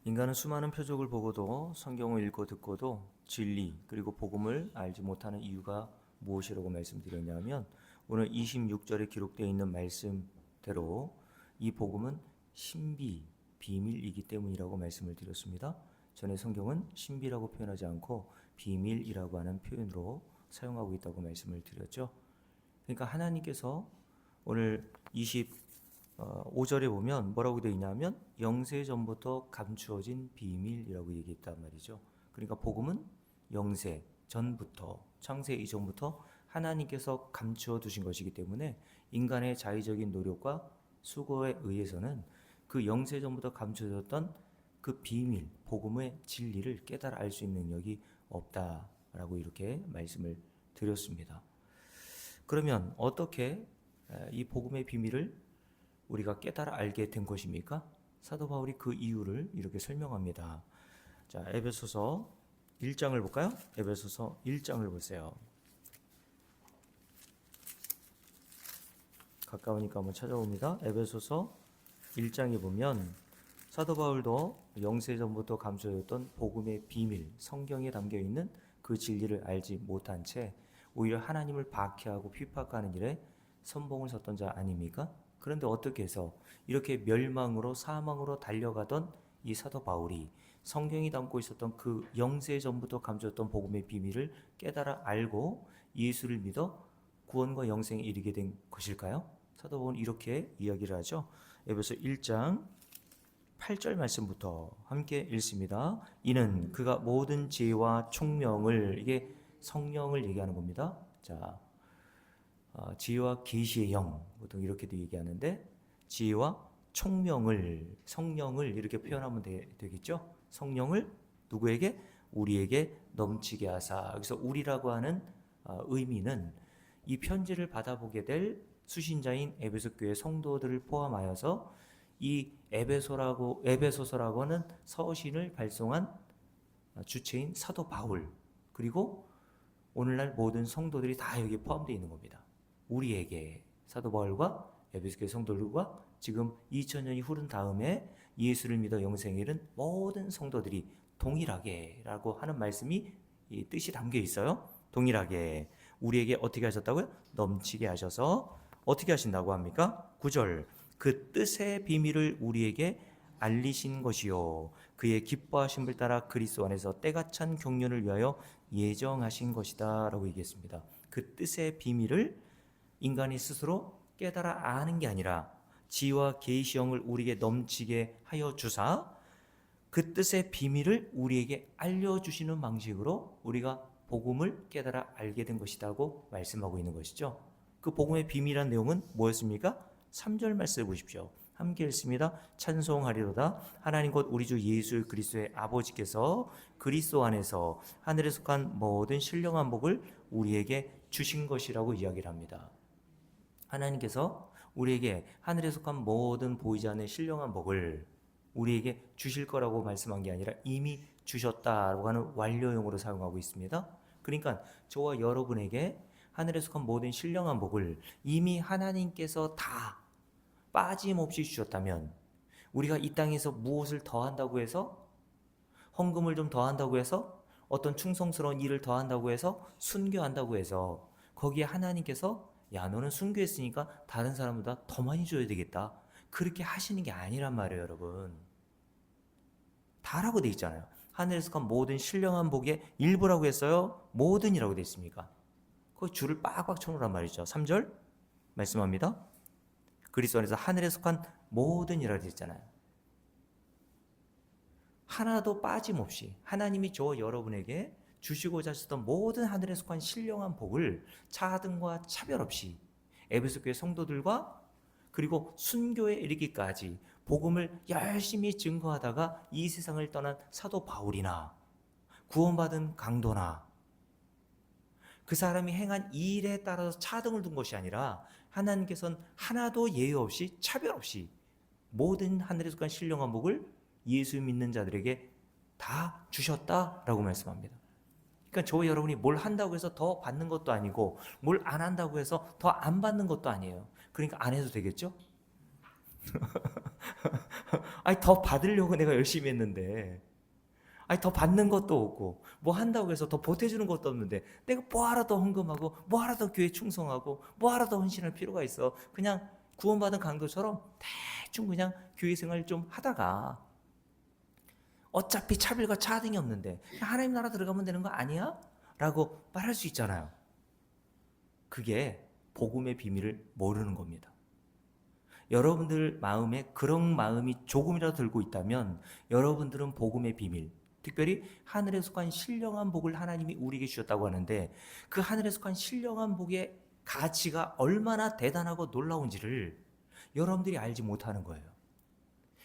인간은 수많은 표적을 보고도 성경을 읽고 듣고도 진리 그리고 복음을 알지 못하는 이유가 무엇이라고 말씀드렸냐면 오늘 26절에 기록되어 있는 말씀대로 이 복음은 신비, 비밀이기 때문이라고 말씀을 드렸습니다. 전에 성경은 신비라고 표현하지 않고 비밀이라고 하는 표현으로 사용하고 있다고 말씀을 드렸죠. 그러니까 하나님께서 오늘 25절에 보면 뭐라고 되어 있냐면 영세 전부터 감추어진 비밀이라고 얘기했단 말이죠. 그러니까 복음은 영세 전부터, 창세 이전부터 하나님께서 감추어 두신 것이기 때문에 인간의 자의적인 노력과 수고에 의해서는 그 영세 전부터 감추어졌던 그 비밀, 복음의 진리를 깨달아 알 수 있는 능력이 없다라고 이렇게 말씀을 드렸습니다. 그러면 어떻게 이 복음의 비밀을 우리가 깨달아 알게 된 것입니까? 사도 바울이 그 이유를 이렇게 설명합니다. 자, 에베소서 1장을 볼까요? 에베소서 1장을 보세요. 가까우니까 한번 찾아봅니다. 에베소서 1장에 보면 사도 바울도 영세전부터 감춰졌던 복음의 비밀, 성경에 담겨있는 그 진리를 알지 못한 채 오히려 하나님을 박해하고 핍박하는 일에 선봉을 섰던 자 아닙니까? 그런데 어떻게 해서 이렇게 멸망으로 사망으로 달려가던 이 사도 바울이 성경이 담고 있었던 그 영세전부터 감춰졌던 복음의 비밀을 깨달아 알고 예수를 믿어 구원과 영생에 이르게 된 것일까요? 사도 바울은 이렇게 이야기를 하죠. 에베소 1장 8절 말씀부터 함께 읽습니다. 이는 그가 모든 지혜와 총명을, 이게 성령을 얘기하는 겁니다. 자, 지혜와 계시의 영, 보통 이렇게도 얘기하는데 지혜와 총명을, 성령을 이렇게 표현하면 되겠죠. 성령을 누구에게? 우리에게 넘치게 하사. 여기서 우리라고 하는 의미는 이 편지를 받아보게 될 수신자인 에베소 교회 성도들을 포함하여서 이 에베소서라고 하는 서신을 발송한 주체인 사도 바울, 그리고 오늘날 모든 성도들이 다 여기에 포함되어 있는 겁니다. 우리에게, 사도 바울과 에베소 교회 성도들과 지금 2000년이 흐른 다음에 예수를 믿어 영생에 이른 모든 성도들이 동일하게 라고 하는 말씀이 이 뜻이 담겨 있어요. 동일하게 우리에게 어떻게 하셨다고요? 넘치게 하셔서 어떻게 하신다고 합니까? 9절, 그 뜻의 비밀을 우리에게 알리신 것이요 그의 기뻐하심을 따라 그리스도 안에서 때가 찬 경륜을 위하여 예정하신 것이다 라고 얘기했습니다. 그 뜻의 비밀을 인간이 스스로 깨달아 아는 게 아니라 지와 계시형을 우리에게 넘치게 하여 주사 그 뜻의 비밀을 우리에게 알려주시는 방식으로 우리가 복음을 깨달아 알게 된 것이라고 말씀하고 있는 것이죠. 그 복음의 비밀이란 내용은 뭐였습니까? 3절 말씀을 보십시오. 함께 읽습니다. 찬송하리로다. 하나님 곧 우리 주 예수 그리스도의 아버지께서 그리스도 안에서 하늘에 속한 모든 신령한 복을 우리에게 주신 것이라고 이야기를 합니다. 하나님께서 우리에게 하늘에 속한 모든 보이지 않는 신령한 복을 우리에게 주실 거라고 말씀한 게 아니라 이미 주셨다라고 하는 완료형으로 사용하고 있습니다. 그러니까 저와 여러분에게 하늘에 속한 모든 신령한 복을 이미 하나님께서 다 빠짐없이 주셨다면 우리가 이 땅에서 무엇을 더한다고 해서, 헌금을 좀 더한다고 해서, 어떤 충성스러운 일을 더한다고 해서, 순교한다고 해서 거기에 하나님께서 야 너는 순교했으니까 다른 사람보다 더 많이 줘야 되겠다, 그렇게 하시는 게 아니란 말이에요. 여러분, 다라고 돼 있잖아요. 하늘에 속한 모든 신령한 복의 일부라고 했어요? 모든이라고 돼 있습니까? 거기 줄을 빡빡 쳐놓으란 말이죠. 3절 말씀합니다. 그리스도 안에서 하늘에 속한 모든이라고 돼 있잖아요. 하나도 빠짐없이 하나님이 저와 여러분에게 주시고자 하셨던 모든 하늘에 속한 신령한 복을 차등과 차별 없이 에베소 교회 성도들과 그리고 순교에 이르기까지 복음을 열심히 증거하다가 이 세상을 떠난 사도 바울이나 구원받은 강도나 그 사람이 행한 일에 따라서 차등을 둔 것이 아니라 하나님께서는 하나도 예외 없이 차별 없이 모든 하늘에 속한 신령한 복을 예수 믿는 자들에게 다 주셨다라고 말씀합니다. 그러니까 저와 여러분이 뭘 한다고 해서 더 받는 것도 아니고 뭘 안 한다고 해서 더 안 받는 것도 아니에요. 그러니까 안 해도 되겠죠? 아니 더 받으려고 내가 열심히 했는데, 아니 더 받는 것도 없고 뭐 한다고 해서 더 보태주는 것도 없는데 내가 뭐하러 더 헌금하고 뭐하러 더 교회 충성하고 뭐하러 더 헌신할 필요가 있어. 그냥 구원받은 강도처럼 대충 그냥 교회 생활 좀 하다가 어차피 차별과 차등이 없는데 하나님 나라 들어가면 되는 거 아니야? 라고 말할 수 있잖아요. 그게 복음의 비밀을 모르는 겁니다. 여러분들 마음에 그런 마음이 조금이라도 들고 있다면 여러분들은 복음의 비밀, 특별히 하늘에 속한 신령한 복을 하나님이 우리에게 주셨다고 하는데 그 하늘에 속한 신령한 복의 가치가 얼마나 대단하고 놀라운지를 여러분들이 알지 못하는 거예요.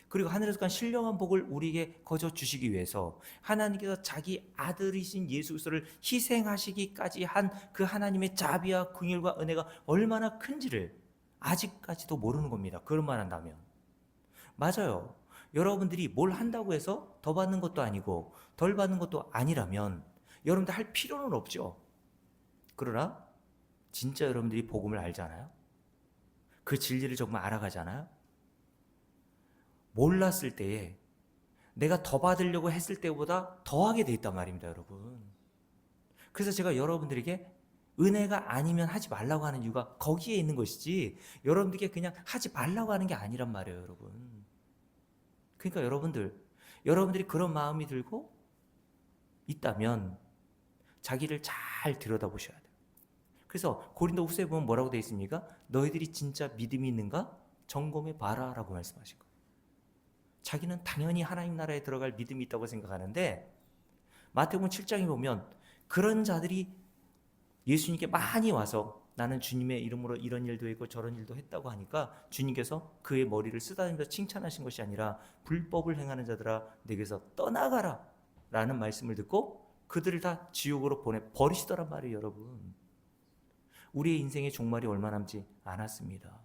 그리고 하늘에 속한 신령한 복을 우리에게 거저 주시기 위해서 하나님께서 자기 아들이신 예수 그리스도를 희생하시기까지 한 그 하나님의 자비와 긍휼과 은혜가 얼마나 큰지를 아직까지도 모르는 겁니다. 그런만 한다면. 맞아요. 여러분들이 뭘 한다고 해서 더 받는 것도 아니고 덜 받는 것도 아니라면 여러분들 할 필요는 없죠. 그러나 진짜 여러분들이 복음을 알잖아요. 그 진리를 정말 알아가잖아요. 몰랐을 때에 내가 더 받으려고 했을 때보다 더하게 돼 있단 말입니다, 여러분. 그래서 제가 여러분들에게 은혜가 아니면 하지 말라고 하는 이유가 거기에 있는 것이지 여러분들에게 그냥 하지 말라고 하는 게 아니란 말이에요, 여러분. 그러니까 여러분들이 그런 마음이 들고 있다면 자기를 잘 들여다보셔야 돼요. 그래서 고린도 후서에 보면 뭐라고 되어 있습니까? 너희들이 진짜 믿음이 있는가? 점검해 봐라 라고 말씀하신 거예요. 자기는 당연히 하나님 나라에 들어갈 믿음이 있다고 생각하는데 마태복음 7장에 보면 그런 자들이 예수님께 많이 와서 나는 주님의 이름으로 이런 일도 했고 저런 일도 했다고 하니까 주님께서 그의 머리를 쓰다듬으면서 칭찬하신 것이 아니라 불법을 행하는 자들아 내게서 떠나가라 라는 말씀을 듣고 그들을 다 지옥으로 보내버리시더란 말이에요, 여러분. 우리의 인생의 종말이 얼마 남지 않았습니다.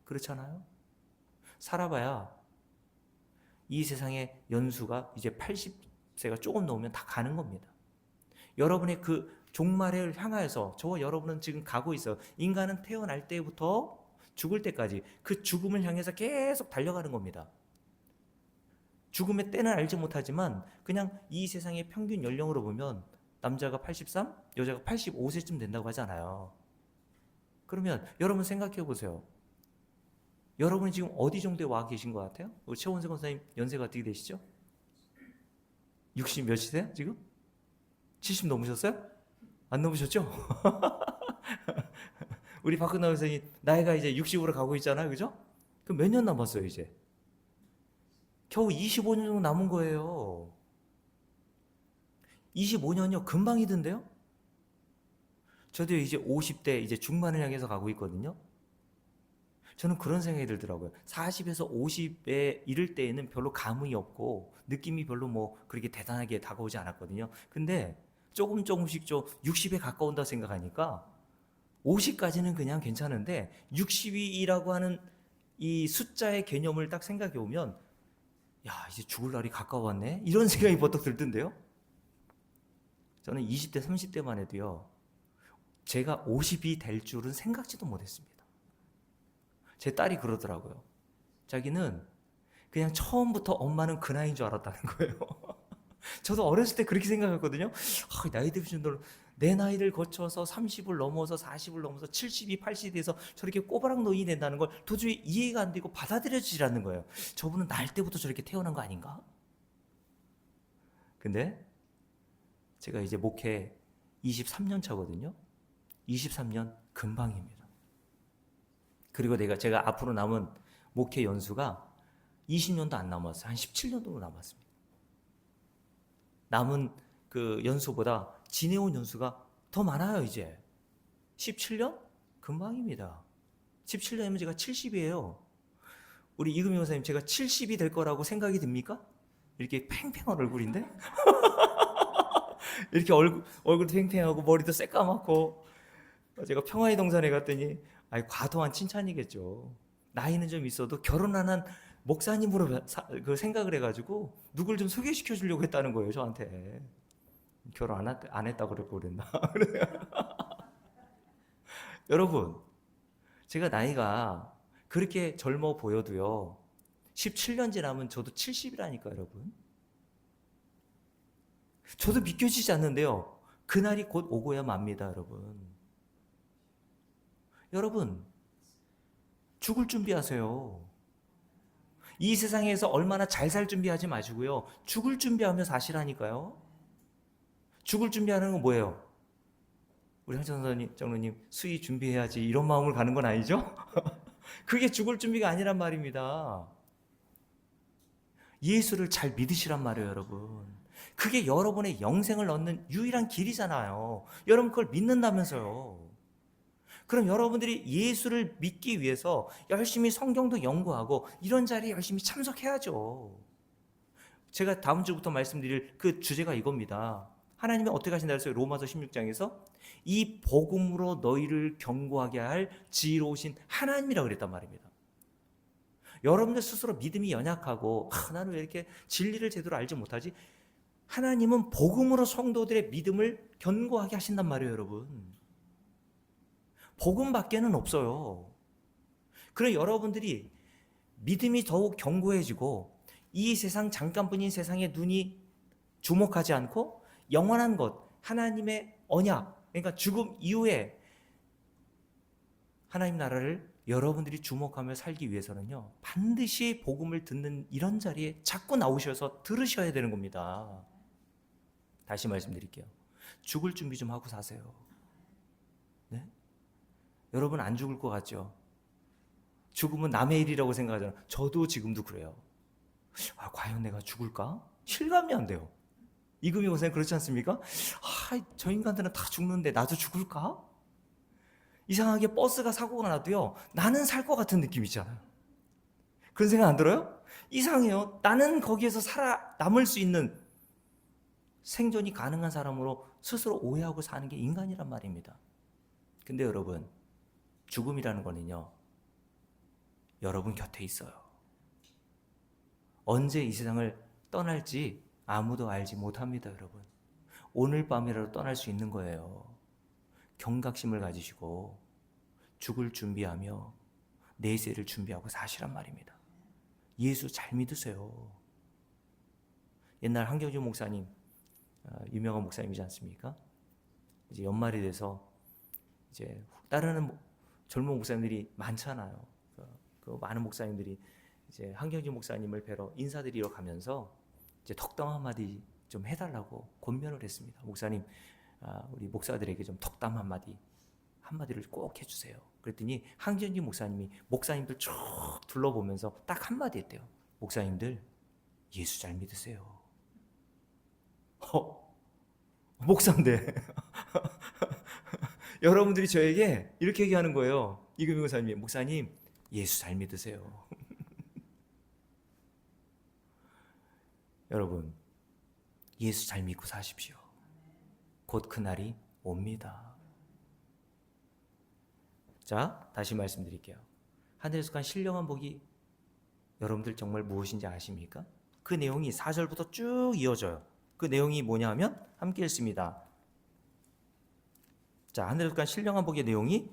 그렇잖아요? 살아봐야 이 세상의 연수가 이제 80세가 조금 넘으면 다 가는 겁니다. 여러분의 그 종말을 향하여서 저와 여러분은 지금 가고 있어요. 인간은 태어날 때부터 죽을 때까지 그 죽음을 향해서 계속 달려가는 겁니다. 죽음의 때는 알지 못하지만 그냥 이 세상의 평균 연령으로 보면 남자가 83, 여자가 85세쯤 된다고 하잖아요. 그러면 여러분 생각해 보세요. 여러분이 지금 어디 정도에 와 계신 것 같아요? 우리 최원생 권사님 연세가 어떻게 되시죠? 60 몇이세요 지금? 70 넘으셨어요? 안 넘으셨죠? 우리 박근혜 선생님 나이가 이제 60으로 가고 있잖아요, 그죠? 그럼 몇 년 남았어요 이제? 겨우 25년 정도 남은 거예요. 25년이요 금방이던데요? 저도 이제 50대 이제 중반을 향해서 가고 있거든요. 저는 그런 생각이 들더라고요. 40에서 50에 이를 때에는 별로 감흥이 없고 느낌이 별로 뭐 그렇게 대단하게 다가오지 않았거든요. 근데 조금씩 좀 60에 가까운다 생각하니까 50까지는 그냥 괜찮은데 60이라고 하는 이 숫자의 개념을 딱 생각해 보면 야 이제 죽을 날이 가까웠네 이런 생각이 버떡 들던데요. 저는 20대 30대만 해도요 제가 50이 될 줄은 생각지도 못했습니다. 제 딸이 그러더라고요. 자기는 그냥 처음부터 엄마는 그 나이인 줄 알았다는 거예요. 저도 어렸을 때 그렇게 생각했거든요. 나이 드신 분들 내 나이를 거쳐서 30을 넘어서 40을 넘어서 70이 80이 돼서 저렇게 꼬바랑 노인이 된다는 걸 도저히 이해가 안 되고 받아들여지지 않는 거예요. 저분은 날 때부터 저렇게 태어난 거 아닌가? 근데 제가 이제 목회 23년 차거든요. 23년 금방입니다. 그리고 제가 앞으로 남은 목회 연수가 20년도 안 남았어요. 한 17년도 남았습니다. 남은 그 연수보다 지내온 연수가 더 많아요, 이제. 17년? 금방입니다. 17년이면 제가 70이에요. 우리 이금희 원사님, 제가 70이 될 거라고 생각이 듭니까? 이렇게 팽팽한 얼굴인데? 이렇게 얼굴도 팽팽하고 머리도 새까맣고 제가 평화의 동산에 갔더니 과도한 칭찬이겠죠. 나이는 좀 있어도 결혼 안 한 목사님으로 그 생각을 해가지고 누굴 좀 소개시켜 주려고 했다는 거예요, 저한테. 결혼 안 했다고 그랬나? 여러분, 제가 나이가 그렇게 젊어 보여도요, 17년 지나면 저도 70이라니까 여러분. 저도 믿겨지지 않는데요, 그날이 곧 오고야 맙니다 여러분. 여러분, 죽을 준비하세요. 이 세상에서 얼마나 잘 살 준비하지 마시고요, 죽을 준비하며 사시라니까요. 죽을 준비하는 건 뭐예요? 우리 한천 장로님 수의 준비해야지 이런 마음을 가는 건 아니죠? 그게 죽을 준비가 아니란 말입니다. 예수를 잘 믿으시란 말이에요 여러분. 그게 여러분의 영생을 얻는 유일한 길이잖아요. 여러분 그걸 믿는다면서요. 그럼 여러분들이 예수를 믿기 위해서 열심히 성경도 연구하고 이런 자리에 열심히 참석해야죠. 제가 다음 주부터 말씀드릴 그 주제가 이겁니다. 하나님이 어떻게 하신다 그랬어요? 로마서 16장에서 이 복음으로 너희를 경고하게 할 지혜로우신 하나님이라고 그랬단 말입니다. 여러분들 스스로 믿음이 연약하고 나는 왜 이렇게 진리를 제대로 알지 못하지? 하나님은 복음으로 성도들의 믿음을 견고하게 하신단 말이에요 여러분. 복음밖에는 없어요. 그럼 여러분들이 믿음이 더욱 견고해지고 이 세상 잠깐뿐인 세상에 눈이 주목하지 않고 영원한 것, 하나님의 언약, 그러니까 죽음 이후에 하나님 나라를 여러분들이 주목하며 살기 위해서는요, 반드시 복음을 듣는 이런 자리에 자꾸 나오셔서 들으셔야 되는 겁니다. 다시 말씀드릴게요. 죽을 준비 좀 하고 사세요. 네? 여러분 안 죽을 것 같죠? 죽음은 남의 일이라고 생각하잖아요. 저도 지금도 그래요. 과연 내가 죽을까? 실감이 안 돼요. 이금희 목사님 그렇지 않습니까? 저 인간들은 다 죽는데 나도 죽을까? 이상하게 버스가 사고가 나도요, 나는 살 것 같은 느낌 있잖아요. 그런 생각 안 들어요? 이상해요. 나는 거기에서 살아남을 수 있는 생존이 가능한 사람으로 스스로 오해하고 사는 게 인간이란 말입니다. 근데 여러분, 죽음이라는 거는요, 여러분 곁에 있어요. 언제 이 세상을 떠날지 아무도 알지 못합니다 여러분. 오늘 밤이라도 떠날 수 있는 거예요. 경각심을 가지시고 죽을 준비하며 내세를 준비하고 사시란 말입니다. 예수 잘 믿으세요. 옛날 한경주 목사님, 유명한 목사님이지 않습니까? 이제 연말이 돼서 이제 따르는 젊은 목사님들이 많잖아요. 그 많은 목사님들이 이제 한경주 목사님을 뵈러 인사드리러 가면서 이제 덕담 한마디 좀 해달라고 권면을 했습니다. 목사님, 우리 목사들에게 좀 덕담 한마디를 꼭 해주세요. 그랬더니 한경주 목사님이 목사님들 쭉 둘러보면서 딱 한마디 했대요. 목사님들, 예수 잘 믿으세요. 목사인데 여러분들이 저에게 이렇게 얘기하는 거예요. 이금희 목사님이, 목사님 예수 잘 믿으세요. 여러분, 예수 잘 믿고 사십시오. 곧 그날이 옵니다. 자, 다시 말씀드릴게요. 하늘에 속한 신령한 복이 여러분들 정말 무엇인지 아십니까? 그 내용이 4절부터 쭉 이어져요. 그 내용이 뭐냐 하면 함께 읽습니다. 자, 하늘에 속한 신령한 복의 내용이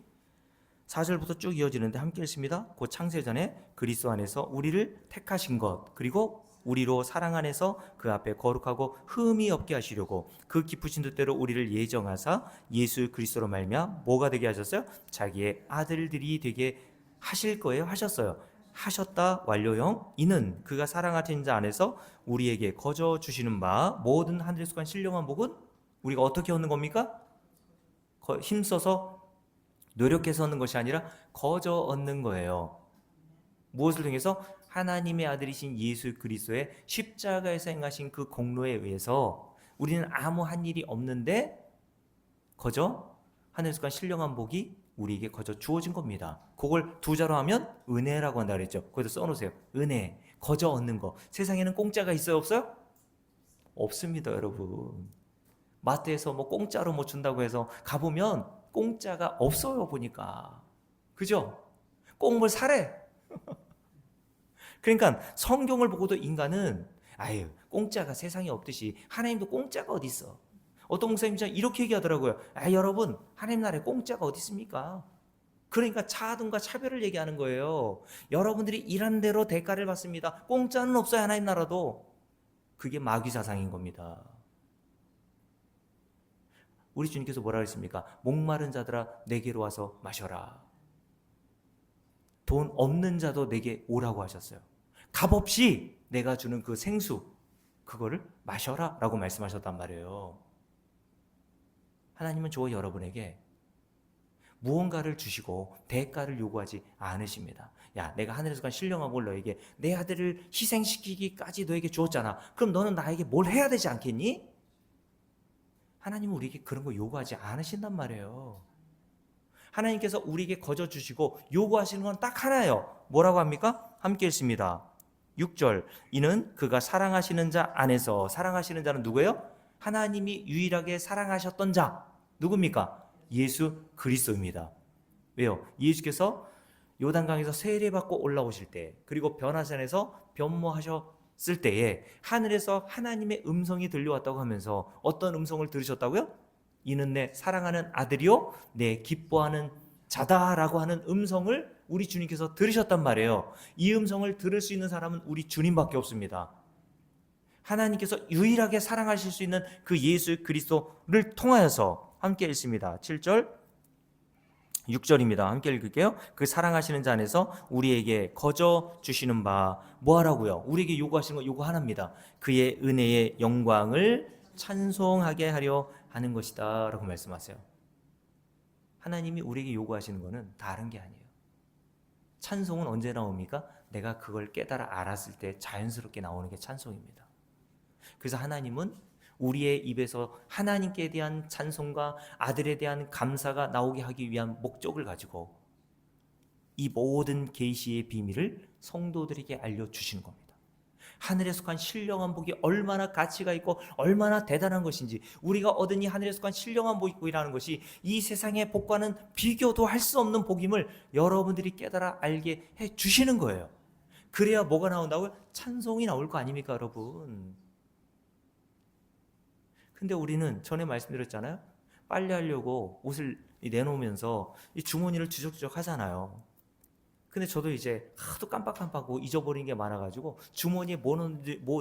4절부터 쭉 이어지는데 함께 읽습니다. 곧 창세전에 그리스도 안에서 우리를 택하신 것, 그리고 우리로 사랑 안에서 그 앞에 거룩하고 흠이 없게 하시려고 그 기쁘신 뜻대로 우리를 예정하사 예수 그리스도로 말미암아 뭐가 되게 하셨어요? 자기의 아들들이 되게 하실 거예요? 하셨어요? 하셨다 완료형. 이는 그가 사랑하신 자 안에서 우리에게 거저 주시는 바 모든 하늘에 속한 신령한 복은 우리가 어떻게 얻는 겁니까? 힘써서 노력해서 얻는 것이 아니라 거저 얻는 거예요. 무엇을 통해서? 하나님의 아들이신 예수 그리스도의 십자가에서 행하신 그 공로에 의해서 우리는 아무 한 일이 없는데 거저 하늘에 속한 신령한 복이 우리에게 거저 주어진 겁니다. 그걸 두 자로 하면 은혜라고 한다 그랬죠. 거기다 써놓으세요. 은혜, 거저 얻는 거. 세상에는 공짜가 있어요, 없어요? 없습니다, 여러분. 마트에서 뭐 공짜로 뭐 준다고 해서 가보면 공짜가 없어요, 보니까. 그죠? 꼭 뭘 사래. 그러니까 성경을 보고도 인간은 공짜가 세상에 없듯이 하나님도 공짜가 어디 있어? 어떤 목사님이 이렇게 얘기하더라고요. 여러분, 하나님 나라에 공짜가 어디 있습니까? 그러니까 차등과 차별을 얘기하는 거예요. 여러분들이 일한 대로 대가를 받습니다. 공짜는 없어요. 하나님 나라도. 그게 마귀 사상인 겁니다. 우리 주님께서 뭐라 그랬습니까? 목마른 자들아 내게로 와서 마셔라. 돈 없는 자도 내게 오라고 하셨어요. 값없이 내가 주는 그 생수, 그거를 마셔라 라고 말씀하셨단 말이에요. 하나님은 저와 여러분에게 무언가를 주시고 대가를 요구하지 않으십니다. 야, 내가 하늘에서 간 신령한 걸 너에게, 내 아들을 희생시키기까지 너에게 주었잖아. 그럼 너는 나에게 뭘 해야 되지 않겠니? 하나님은 우리에게 그런 거 요구하지 않으신단 말이에요. 하나님께서 우리에게 거저 주시고 요구하시는 건 딱 하나예요. 뭐라고 합니까? 함께 읽습니다. 6절, 이는 그가 사랑하시는 자 안에서, 사랑하시는 자는 누구예요? 하나님이 유일하게 사랑하셨던 자, 누굽니까? 예수 그리스도입니다. 왜요? 예수께서 요단강에서 세례받고 올라오실 때, 그리고 변화산에서 변모하셨을 때에 하늘에서 하나님의 음성이 들려왔다고 하면서 어떤 음성을 들으셨다고요? 이는 내 사랑하는 아들이요 내 기뻐하는 자다라고 하는 음성을 우리 주님께서 들으셨단 말이에요. 이 음성을 들을 수 있는 사람은 우리 주님밖에 없습니다. 하나님께서 유일하게 사랑하실 수 있는 그 예수 그리스도를 통하여서, 함께 읽습니다. 7절 6절입니다. 함께 읽을게요. 그 사랑하시는 자 안에서 우리에게 거저 주시는 바, 뭐 하라고요? 우리에게 요구하시는 거 요구 하나입니다. 그의 은혜의 영광을 찬송하게 하려 하는 것이다 라고 말씀하세요. 하나님이 우리에게 요구하시는 것은 다른 게 아니에요. 찬송은 언제 나옵니까? 내가 그걸 깨달아 알았을 때 자연스럽게 나오는 게 찬송입니다. 그래서 하나님은 우리의 입에서 하나님께 대한 찬송과 아들에 대한 감사가 나오게 하기 위한 목적을 가지고 이 모든 계시의 비밀을 성도들에게 알려주시는 겁니다. 하늘에 속한 신령한 복이 얼마나 가치가 있고 얼마나 대단한 것인지, 우리가 얻은 이 하늘에 속한 신령한 복이라는 것이 이 세상의 복과는 비교도 할 수 없는 복임을 여러분들이 깨달아 알게 해주시는 거예요. 그래야 뭐가 나온다고요? 찬송이 나올 거 아닙니까 여러분? 근데 우리는 전에 말씀드렸잖아요. 빨래하려고 옷을 내놓으면서 이 주머니를 주적주적 하잖아요. 근데 저도 이제 하도 깜빡깜빡하고 잊어버린 게 많아가지고 주머니에 뭐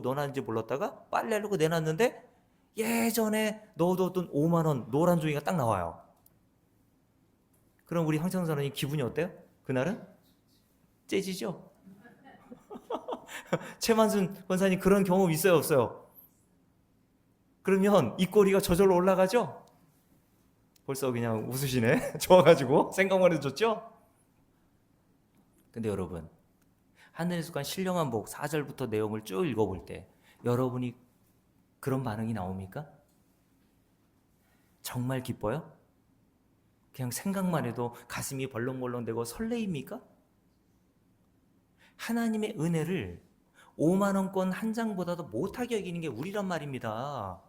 넣어놨는지 몰랐다가 빨래하려고 내놨는데 예전에 넣어뒀던 5만 원 노란 종이가 딱 나와요. 그럼 우리 황청사님 기분이 어때요? 그날은? 째지죠? 최만순 권사님 그런 경험 있어요 없어요? 그러면 입꼬리가 저절로 올라가죠? 벌써 그냥 웃으시네. 좋아가지고 생각만 해도 좋죠? 근데 여러분, 하늘에 속한 신령한 복 4절부터 내용을 쭉 읽어볼 때 여러분이 그런 반응이 나옵니까? 정말 기뻐요? 그냥 생각만 해도 가슴이 벌렁벌렁대고 설레입니까? 하나님의 은혜를 5만 원권 한 장보다도 못하게 여기는 게 우리란 말입니다.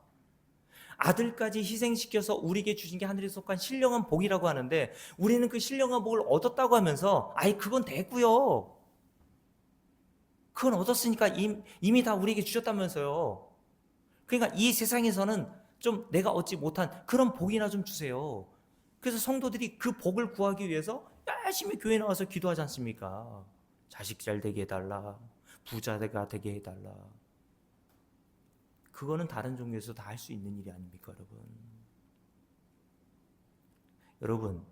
아들까지 희생시켜서 우리에게 주신 게 하늘에 속한 신령한 복이라고 하는데 우리는 그 신령한 복을 얻었다고 하면서 아이 그건 됐고요. 그건 얻었으니까 이미 다 우리에게 주셨다면서요. 그러니까 이 세상에서는 좀 내가 얻지 못한 그런 복이나 좀 주세요. 그래서 성도들이 그 복을 구하기 위해서 열심히 교회 나와서 기도하지 않습니까? 자식 잘 되게 해달라, 부자가 되게 해달라. 그거는 다른 종교에서 다 할 수 있는 일이 아닙니까 여러분? 여러분,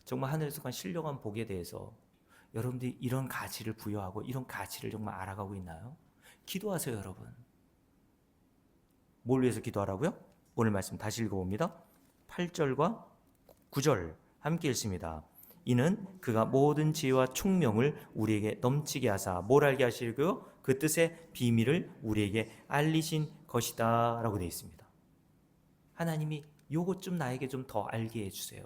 정말 하늘에 속한 신령한 복에 대해서 여러분들이 이런 가치를 부여하고 이런 가치를 정말 알아가고 있나요? 기도하세요 여러분. 뭘 위해서 기도하라고요? 오늘 말씀 다시 읽어봅니다. 8절과 9절 함께 읽습니다. 이는 그가 모든 지혜와 총명을 우리에게 넘치게 하사 뭘 알게 하시고요? 그 뜻의 비밀을 우리에게 알리신 것이다 라고 되어 있습니다. 하나님이 요것 좀 나에게 좀 더 알게 해주세요.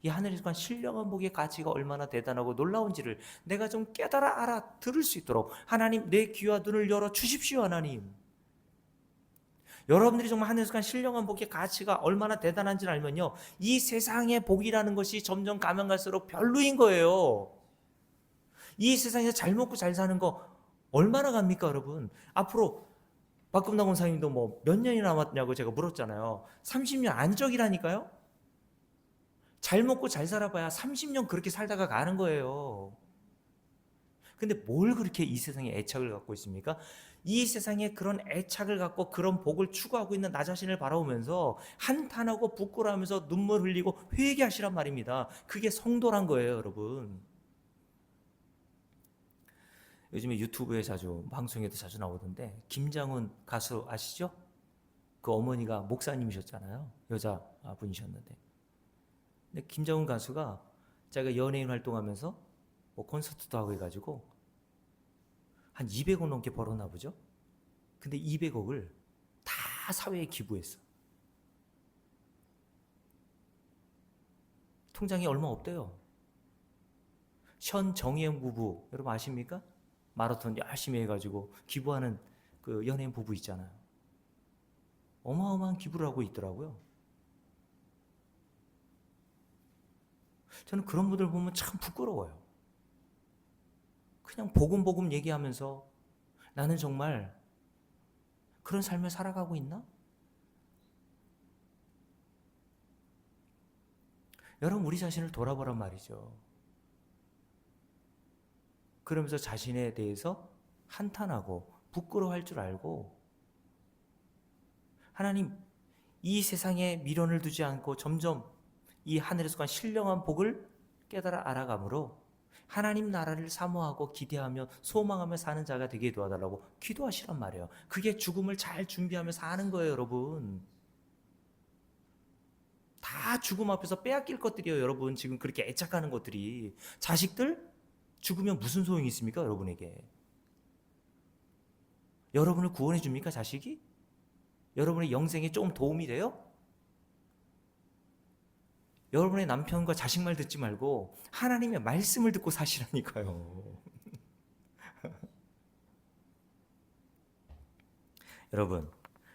이 하늘에 속한 신령한 복의 가치가 얼마나 대단하고 놀라운지를 내가 좀 깨달아 알아들을 수 있도록 하나님 내 귀와 눈을 열어 주십시오. 하나님, 여러분들이 정말 하늘에 속한 신령한 복의 가치가 얼마나 대단한지를 알면요, 이 세상의 복이라는 것이 점점 가면 갈수록 별로인 거예요. 이 세상에서 잘 먹고 잘 사는 거 얼마나 갑니까 여러분? 앞으로 박금당 권사님도 뭐 몇 년이 남았냐고 제가 물었잖아요. 30년 안적이라니까요. 잘 먹고 잘 살아봐야 30년 그렇게 살다가 가는 거예요. 근데 뭘 그렇게 이 세상에 애착을 갖고 있습니까? 이 세상에 그런 애착을 갖고 그런 복을 추구하고 있는 나 자신을 바라보면서 한탄하고 부끄러워하면서 눈물 흘리고 회개하시란 말입니다. 그게 성도란 거예요, 여러분. 요즘에 유튜브에 자주, 방송에도 자주 나오던데 김장훈 가수 아시죠? 그 어머니가 목사님이셨잖아요. 여자 분이셨는데. 근데 김장훈 가수가 자기가 연예인 활동하면서 뭐 콘서트도 하고 해가지고 한 200억 넘게 벌었나 보죠. 근데 200억을 다 사회에 기부했어. 통장에 얼마 없대요. 션 정혜영 부부 여러분 아십니까? 마라톤 열심히 해가지고 기부하는 그 연예인 부부 있잖아요. 어마어마한 기부를 하고 있더라고요. 저는 그런 분들 보면 참 부끄러워요. 그냥 복음 얘기하면서 나는 정말 그런 삶을 살아가고 있나? 여러분 우리 자신을 돌아보란 말이죠. 그러면서 자신에 대해서 한탄하고 부끄러워할 줄 알고 하나님 이 세상에 미련을 두지 않고 점점 이 하늘에서 간 신령한 복을 깨달아 알아가므로 하나님 나라를 사모하고 기대하며 소망하며 사는 자가 되게 도와달라고 기도하시란 말이에요. 그게 죽음을 잘 준비하며 사는 거예요, 여러분. 다 죽음 앞에서 빼앗길 것들이에요, 여러분. 지금 그렇게 애착하는 것들이. 자식들 죽으면 무슨 소용이 있습니까, 여러분에게? 여러분을 구원해 줍니까, 자식이? 여러분의 영생에 조금 도움이 돼요? 여러분의 남편과 자식 말 듣지 말고 하나님의 말씀을 듣고 사시라니까요. 여러분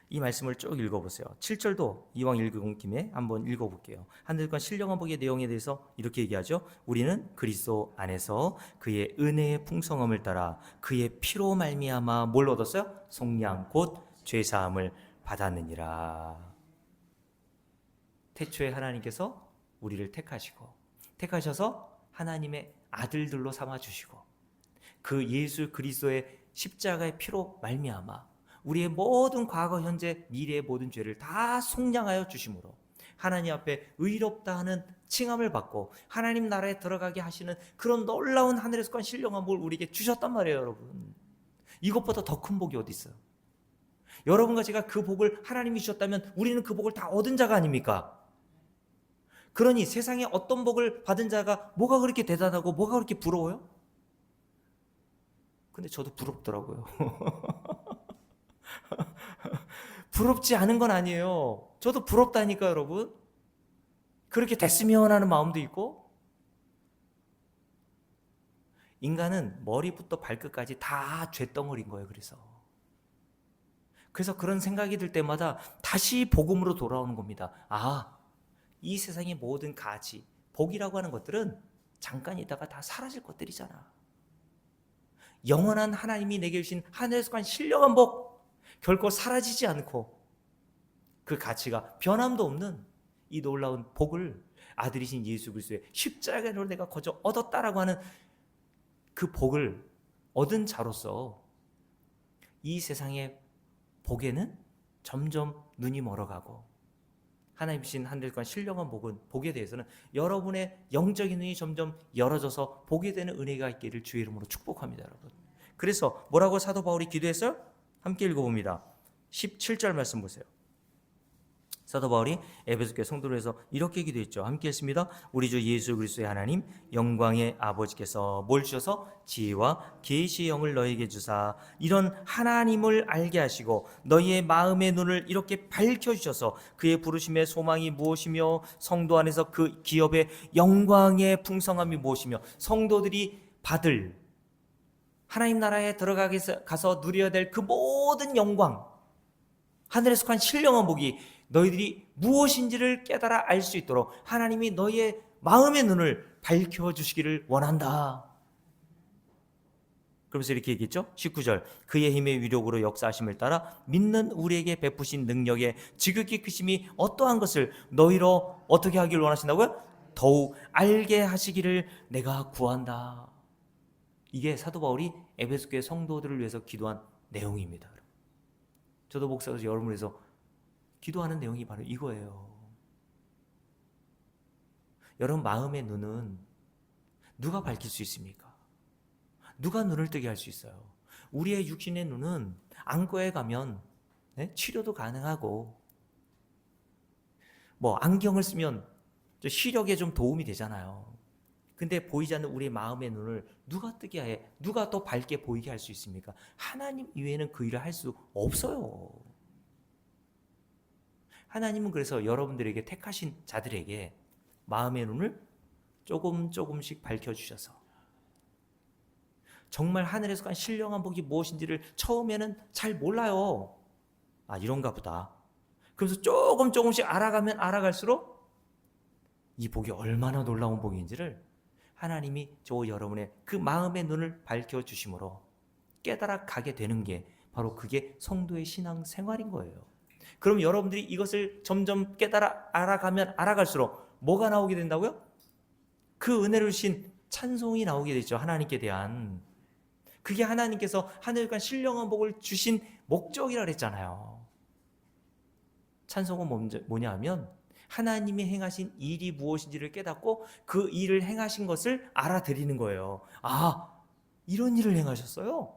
이 말씀을 쭉 읽어보세요. 7절도 이왕 읽은 김에 한번 읽어볼게요. 하늘과 신령한 복의 내용에 대해서 이렇게 얘기하죠. 우리는 그리스도 안에서 그의 은혜의 풍성함을 따라 그의 피로 말미암아 뭘 얻었어요? 속량 곧 죄사함을 받았느니라. 태초에 하나님께서 우리를 택하셔서 하나님의 아들들로 삼아주시고 그 예수 그리스도의 십자가의 피로 말미암아 우리의 모든 과거 현재 미래의 모든 죄를 다 속량하여 주심으로 하나님 앞에 의롭다 하는 칭함을 받고 하나님 나라에 들어가게 하시는 그런 놀라운 하늘에서 간 신령한 복을 우리에게 주셨단 말이에요, 여러분. 이것보다 더 큰 복이 어디 있어요? 여러분과 제가 그 복을 하나님이 주셨다면 우리는 그 복을 다 얻은 자가 아닙니까? 그러니 세상에 어떤 복을 받은 자가 뭐가 그렇게 대단하고 뭐가 그렇게 부러워요? 근데 저도 부럽더라고요. 부럽지 않은 건 아니에요. 저도 부럽다니까, 여러분. 그렇게 됐으면 하는 마음도 있고. 인간은 머리부터 발끝까지 다 죄덩어리인 거예요. 그래서 그런 생각이 들 때마다 다시 복음으로 돌아오는 겁니다. 이 세상의 모든 가치, 복이라고 하는 것들은 잠깐 있다가 다 사라질 것들이잖아. 영원한 하나님이 내게 주신 하늘에서 간 신령한 복, 결코 사라지지 않고 그 가치가 변함도 없는 이 놀라운 복을 아들이신 예수 그리스도의 십자가로 내가 거저 얻었다라고 하는 그 복을 얻은 자로서 이 세상의 복에는 점점 눈이 멀어가고 하나님 주신 하늘과 신령한 복에 대해서는 여러분의 영적인 눈이 점점 열어져서 보게 되는 은혜가 있기를 주의 이름으로 축복합니다, 여러분. 그래서 뭐라고 사도 바울이 기도했어요? 함께 읽어봅니다. 17절 말씀 보세요. 사도 바울이 에베소 교회 성도를 위해서 이렇게 기도했죠. 함께 했습니다. 우리 주 예수 그리스도의 하나님 영광의 아버지께서 뭘 주셔서 지혜와 계시의 영을 너에게 주사 이런 하나님을 알게 하시고 너희의 마음의 눈을 이렇게 밝혀주셔서 그의 부르심의 소망이 무엇이며 성도 안에서 그 기업의 영광의 풍성함이 무엇이며 성도들이 받을 하나님 나라에 가서 누려야 될 그 모든 영광 하늘에 속한 신령한 복이 너희들이 무엇인지를 깨달아 알 수 있도록 하나님이 너희의 마음의 눈을 밝혀주시기를 원한다. 그러면서 이렇게 얘기했죠. 19절 그의 힘의 위력으로 역사하심을 따라 믿는 우리에게 베푸신 능력의 지극히 크심이 어떠한 것을 너희로 어떻게 하기를 원하신다고요? 더욱 알게 하시기를 내가 구한다. 이게 사도 바울이 에베소 교회 성도들을 위해서 기도한 내용입니다. 저도 목사로서 여러분을 위해서 기도하는 내용이 바로 이거예요. 여러분 마음의 눈은 누가 밝힐 수 있습니까? 누가 눈을 뜨게 할 수 있어요? 우리의 육신의 눈은 안과에 가면 치료도 가능하고 뭐 안경을 쓰면 시력에 좀 도움이 되잖아요. 근데 보이지 않는 우리의 마음의 눈을 누가 뜨게 해? 누가 더 밝게 보이게 할 수 있습니까? 하나님 이외에는 그 일을 할 수 없어요. 하나님은 그래서 여러분들에게 택하신 자들에게 마음의 눈을 조금씩 밝혀주셔서 정말 하늘에서 간 신령한 복이 무엇인지를 처음에는 잘 몰라요. 아, 이런가 보다. 그래서 조금씩 알아가면 알아갈수록 이 복이 얼마나 놀라운 복인지를 하나님이 저 여러분의 그 마음의 눈을 밝혀주심으로 깨달아 가게 되는 게 바로 그게 성도의 신앙 생활인 거예요. 그럼 여러분들이 이것을 점점 깨달아 알아가면 알아갈수록 뭐가 나오게 된다고요? 그 은혜를 주신 찬송이 나오게 되죠. 하나님께 대한. 그게 하나님께서 하늘과 신령한 복을 주신 목적이라 그랬잖아요. 찬송은 뭐냐 하면 하나님이 행하신 일이 무엇인지를 깨닫고 그 일을 행하신 것을 알아들이는 거예요. 아, 이런 일을 행하셨어요?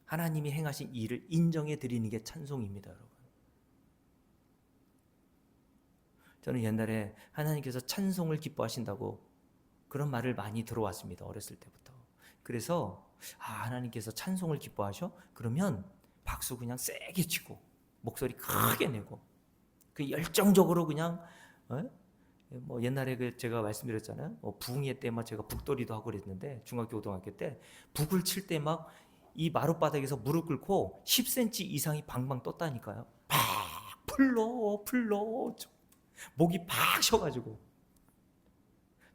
하나님이 행하신 일을 인정해 드리는 게 찬송입니다, 여러분. 저는 옛날에 하나님께서 찬송을 기뻐하신다고 그런 말을 많이 들어왔습니다. 어렸을 때부터. 그래서 하나님께서 찬송을 기뻐하셔? 그러면 박수 그냥 세게 치고 목소리 크게 내고 그 열정적으로 그냥 뭐 옛날에 제가 말씀드렸잖아요. 부흥회 때 막 제가 북돌이도 하고 그랬는데 중학교 고등학교 때 북을 칠 때 막 이 마룻바닥에서 무릎 꿇고 10cm 이상이 방방 떴다니까요. 팍 풀러 목이 팍 쉬어가지고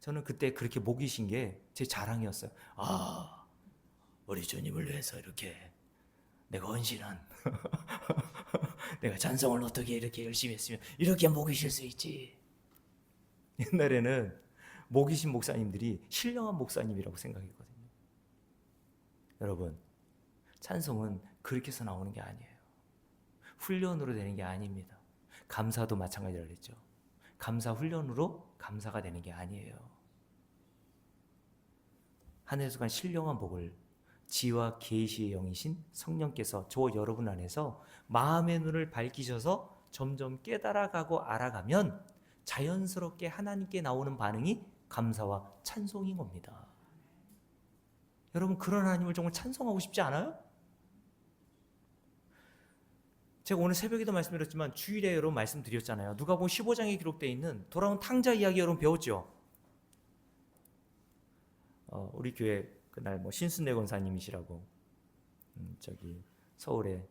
저는 그때 그렇게 목이 쉰 게 제 자랑이었어요. 아, 우리 주님을 위해서 이렇게 내가 헌신한 내가 찬송을 어떻게 이렇게 열심히 했으면 이렇게 목이 쉴 수 있지. 옛날에는 목이 쉰 목사님들이 신령한 목사님이라고 생각했거든요. 여러분, 찬송은 그렇게 해서 나오는 게 아니에요. 훈련으로 되는 게 아닙니다. 감사도 마찬가지라고 그랬죠. 감사 훈련으로 감사가 되는 게 아니에요. 하늘에서 간 신령한 복을 지와 계시의 영이신 성령께서 저 여러분 안에서 마음의 눈을 밝히셔서 점점 깨달아가고 알아가면 자연스럽게 하나님께 나오는 반응이 감사와 찬송인 겁니다. 여러분, 그런 하나님을 정말 찬송하고 싶지 않아요? 제가 오늘 새벽에도 말씀드렸지만 주일에 여러분 말씀드렸잖아요. 누가복음 15장에 기록되어 있는 돌아온 탕자 이야기 여러분 배웠죠? 우리 교회 그날 뭐 신순례 권사님이시라고 저기 서울에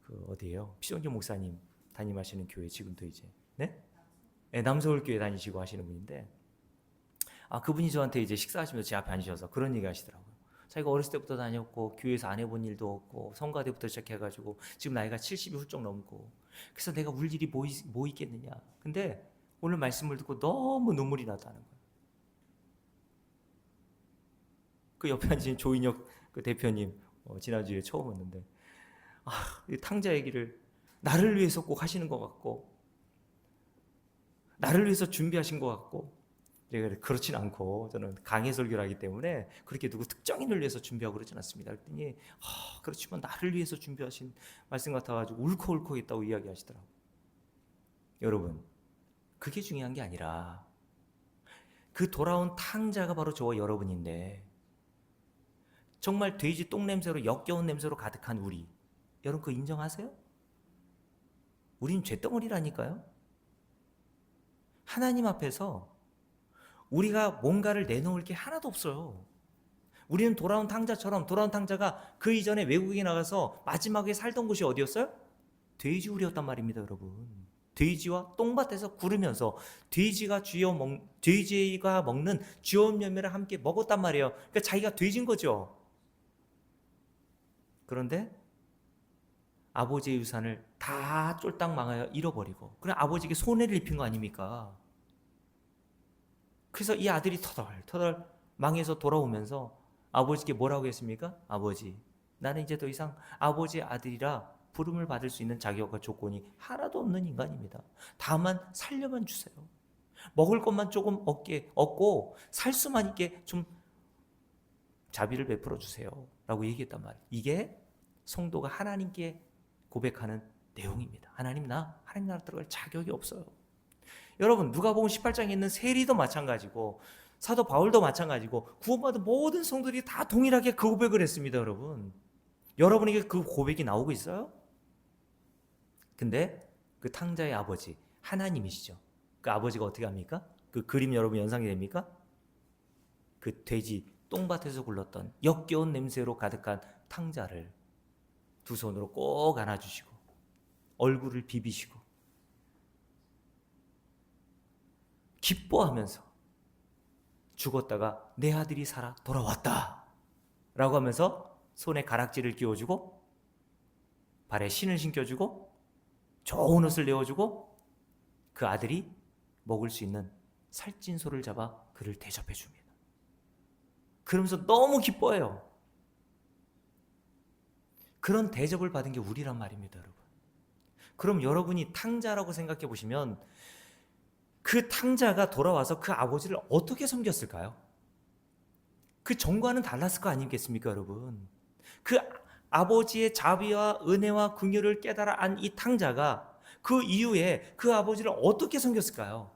그 어디예요? 피정규 목사님 담임하시는 교회 지금도 이제 네, 남서울 교회 다니시고 하시는 분인데 그분이 저한테 이제 식사하시면서 제 앞에 앉으셔서 그런 얘기 하시더라고요. 자기가 어렸을 때부터 다녔고 교회에서 안 해본 일도 없고 성가대부터 시작해가지고 지금 나이가 70이 훌쩍 넘고 그래서 내가 울 일이 뭐 있겠느냐. 근데 오늘 말씀을 듣고 너무 눈물이 났다는 거예요. 그 옆에 앉으신 조인혁 그 대표님 지난주에 처음 왔는데 이 탕자 얘기를 나를 위해서 꼭 하시는 것 같고 나를 위해서 준비하신 것 같고 제가 그렇진 않고 저는 강해 설교를 하기 때문에 그렇게 누구 특정인을 위해서 준비하고 그러진 않습니다. 그랬더니 그렇지만 나를 위해서 준비하신 말씀 같아가지고 울컥울컥 했다고 이야기하시더라고요. 여러분, 그게 중요한 게 아니라 그 돌아온 탕자가 바로 저와 여러분인데 정말 돼지 똥냄새로 역겨운 냄새로 가득한 우리, 여러분 그거 인정하세요? 우린 쇳덩어리라니까요. 하나님 앞에서 우리가 뭔가를 내놓을 게 하나도 없어요. 우리는 돌아온 탕자처럼 돌아온 탕자가 그 이전에 외국에 나가서 마지막에 살던 곳이 어디였어요? 돼지우리였단 말입니다, 여러분. 돼지와 똥밭에서 구르면서 돼지가 먹는 쥐온 열매를 함께 먹었단 말이에요. 그러니까 자기가 돼지인 거죠. 그런데 아버지의 유산을 다 쫄딱 망하여 잃어버리고 그럼 아버지에게 손해를 입힌 거 아닙니까? 그래서 이 아들이 터덜터덜 망해서 돌아오면서 아버지께 뭐라고 했습니까? 아버지, 나는 이제 더 이상 아버지의 아들이라 부름을 받을 수 있는 자격과 조건이 하나도 없는 인간입니다. 다만 살려만 주세요. 먹을 것만 조금 얻고 살 수만 있게 좀 자비를 베풀어 주세요. 라고 얘기했단 말이에요. 이게 성도가 하나님께 고백하는 내용입니다. 하나님 나라 들어갈 자격이 없어요. 여러분, 누가복음 18장에 있는 세리도 마찬가지고 사도 바울도 마찬가지고 구원받은 모든 성도들이 다 동일하게 그 고백을 했습니다. 여러분에게 그 고백이 나오고 있어요? 근데 그 탕자의 아버지 하나님이시죠. 그 아버지가 어떻게 합니까? 그 그림 여러분 연상이 됩니까? 그 돼지 똥밭에서 굴렀던 역겨운 냄새로 가득한 탕자를 두 손으로 꼭 안아주시고 얼굴을 비비시고 기뻐하면서 죽었다가 내 아들이 살아 돌아왔다 라고 하면서 손에 가락지를 끼워주고 발에 신을 신겨주고 좋은 옷을 내어주고 그 아들이 먹을 수 있는 살찐 소를 잡아 그를 대접해 줍니다. 그러면서 너무 기뻐해요. 그런 대접을 받은 게 우리란 말입니다, 여러분. 그럼 여러분이 탕자라고 생각해 보시면 그 탕자가 돌아와서 그 아버지를 어떻게 섬겼을까요? 그 전과는 달랐을 거 아니겠습니까, 여러분? 그 아버지의 자비와 은혜와 긍휼을 깨달아 안 이 탕자가 그 이후에 그 아버지를 어떻게 섬겼을까요?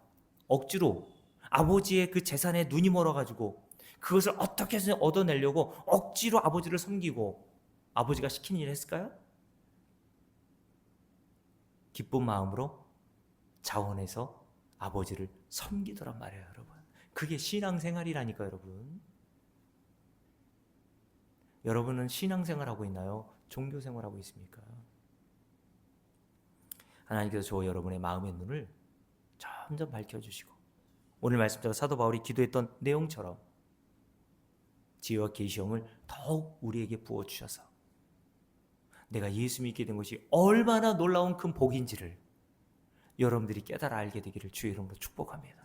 억지로 아버지의 그 재산에 눈이 멀어가지고 그것을 어떻게 얻어내려고 억지로 아버지를 섬기고 아버지가 시킨 일을 했을까요? 기쁜 마음으로 자원해서 아버지를 섬기더란 말이에요, 여러분. 그게 신앙생활이라니까요, 여러분. 여러분은 신앙생활하고 있나요? 종교생활하고 있습니까? 하나님께서 저 여러분의 마음의 눈을 점점 밝혀주시고 오늘 말씀대로 사도 바울이 기도했던 내용처럼 지혜와 계시형을 더욱 우리에게 부어주셔서 내가 예수 믿게 된 것이 얼마나 놀라운 큰 복인지를 여러분들이 깨달아 알게 되기를 주의 이름으로 축복합니다.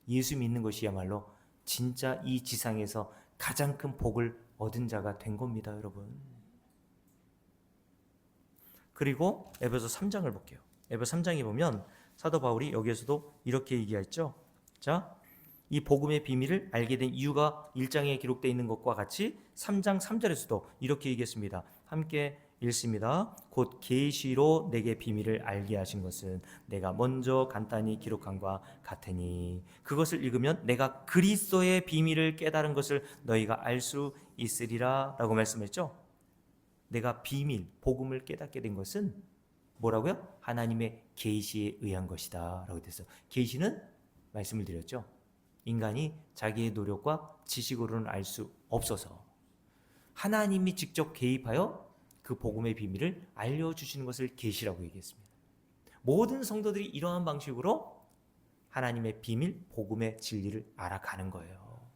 예수 믿는 것이야말로 진짜 이 지상에서 가장 큰 복을 얻은 자가 된 겁니다, 여러분. 그리고 에베소 3장을 볼게요. 에베소 3장에 보면 사도 바울이 여기에서도 이렇게 얘기했죠. 자, 이 복음의 비밀을 알게 된 이유가 1장에 기록되어 있는 것과 같이 3장 3절에서도 이렇게 얘기했습니다. 함께 읽습니다. 곧 계시로 내게 비밀을 알게 하신 것은 내가 먼저 간단히 기록한과 같으니 그것을 읽으면 내가 그리스도의 비밀을 깨달은 것을 너희가 알 수 있으리라 라고 말씀했죠. 내가 비밀, 복음을 깨닫게 된 것은 뭐라고요? 하나님의 계시에 의한 것이다 라고 됐어요. 계시는 말씀을 드렸죠. 인간이 자기의 노력과 지식으로는 알 수 없어서 하나님이 직접 개입하여 그 복음의 비밀을 알려주시는 것을 계시라고 얘기했습니다. 모든 성도들이 이러한 방식으로 하나님의 비밀, 복음의 진리를 알아가는 거예요.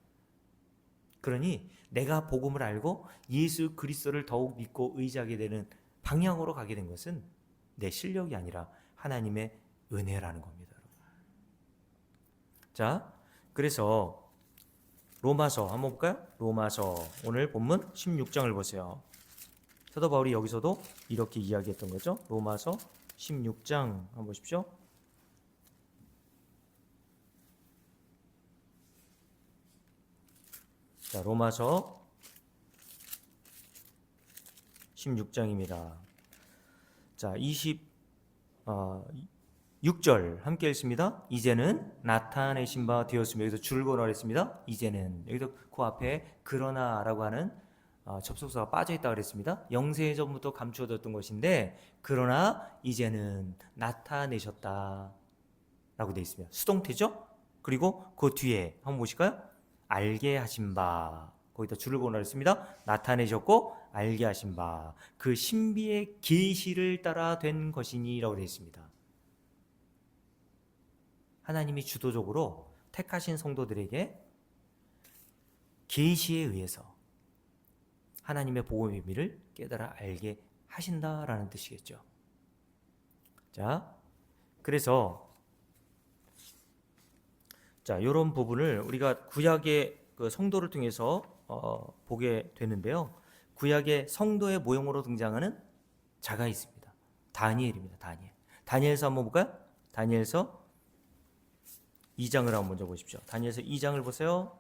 그러니 내가 복음을 알고 예수 그리스도를 더욱 믿고 의지하게 되는 방향으로 가게 된 것은 내 실력이 아니라 하나님의 은혜라는 겁니다. 자, 그래서 로마서 한번 볼까요? 로마서 오늘 본문 16장을 보세요. 사도 바울이 여기서도 이렇게 이야기했던 거죠. 로마서 16장 한번 보십시오. 자, 로마서 16장입니다. 자, 6절 함께 읽습니다. 이제는 나타내신 바 되었으며 여기서 줄을 걸어냈습니다. 이제는 여기서 그 앞에 그러나라고 하는 접속사가 빠져있다 그랬습니다. 영세전부터 감추어졌던 것인데 그러나 이제는 나타내셨다 라고 되어 있습니다. 수동태죠. 그리고 그 뒤에 한번 보실까요? 알게 하신 바 거기다 줄을 걸어냈습니다. 나타내셨고 알게 하신 바 그 신비의 계시를 따라 된 것이니 라고 되어 있습니다. 하나님이 주도적으로 택하신 성도들에게 계시에 의해서 하나님의 복음의 비밀을 깨달아 알게 하신다라는 뜻이겠죠. 자, 그래서 자, 이런 부분을 우리가 구약의 그 성도를 통해서 보게 되는데요. 구약의 성도의 모형으로 등장하는 자가 있습니다. 다니엘입니다. 다니엘. 다니엘서 한번 볼까요? 다니엘서 2장을 한번 먼저 보십시오. 다니엘서 2장을 보세요.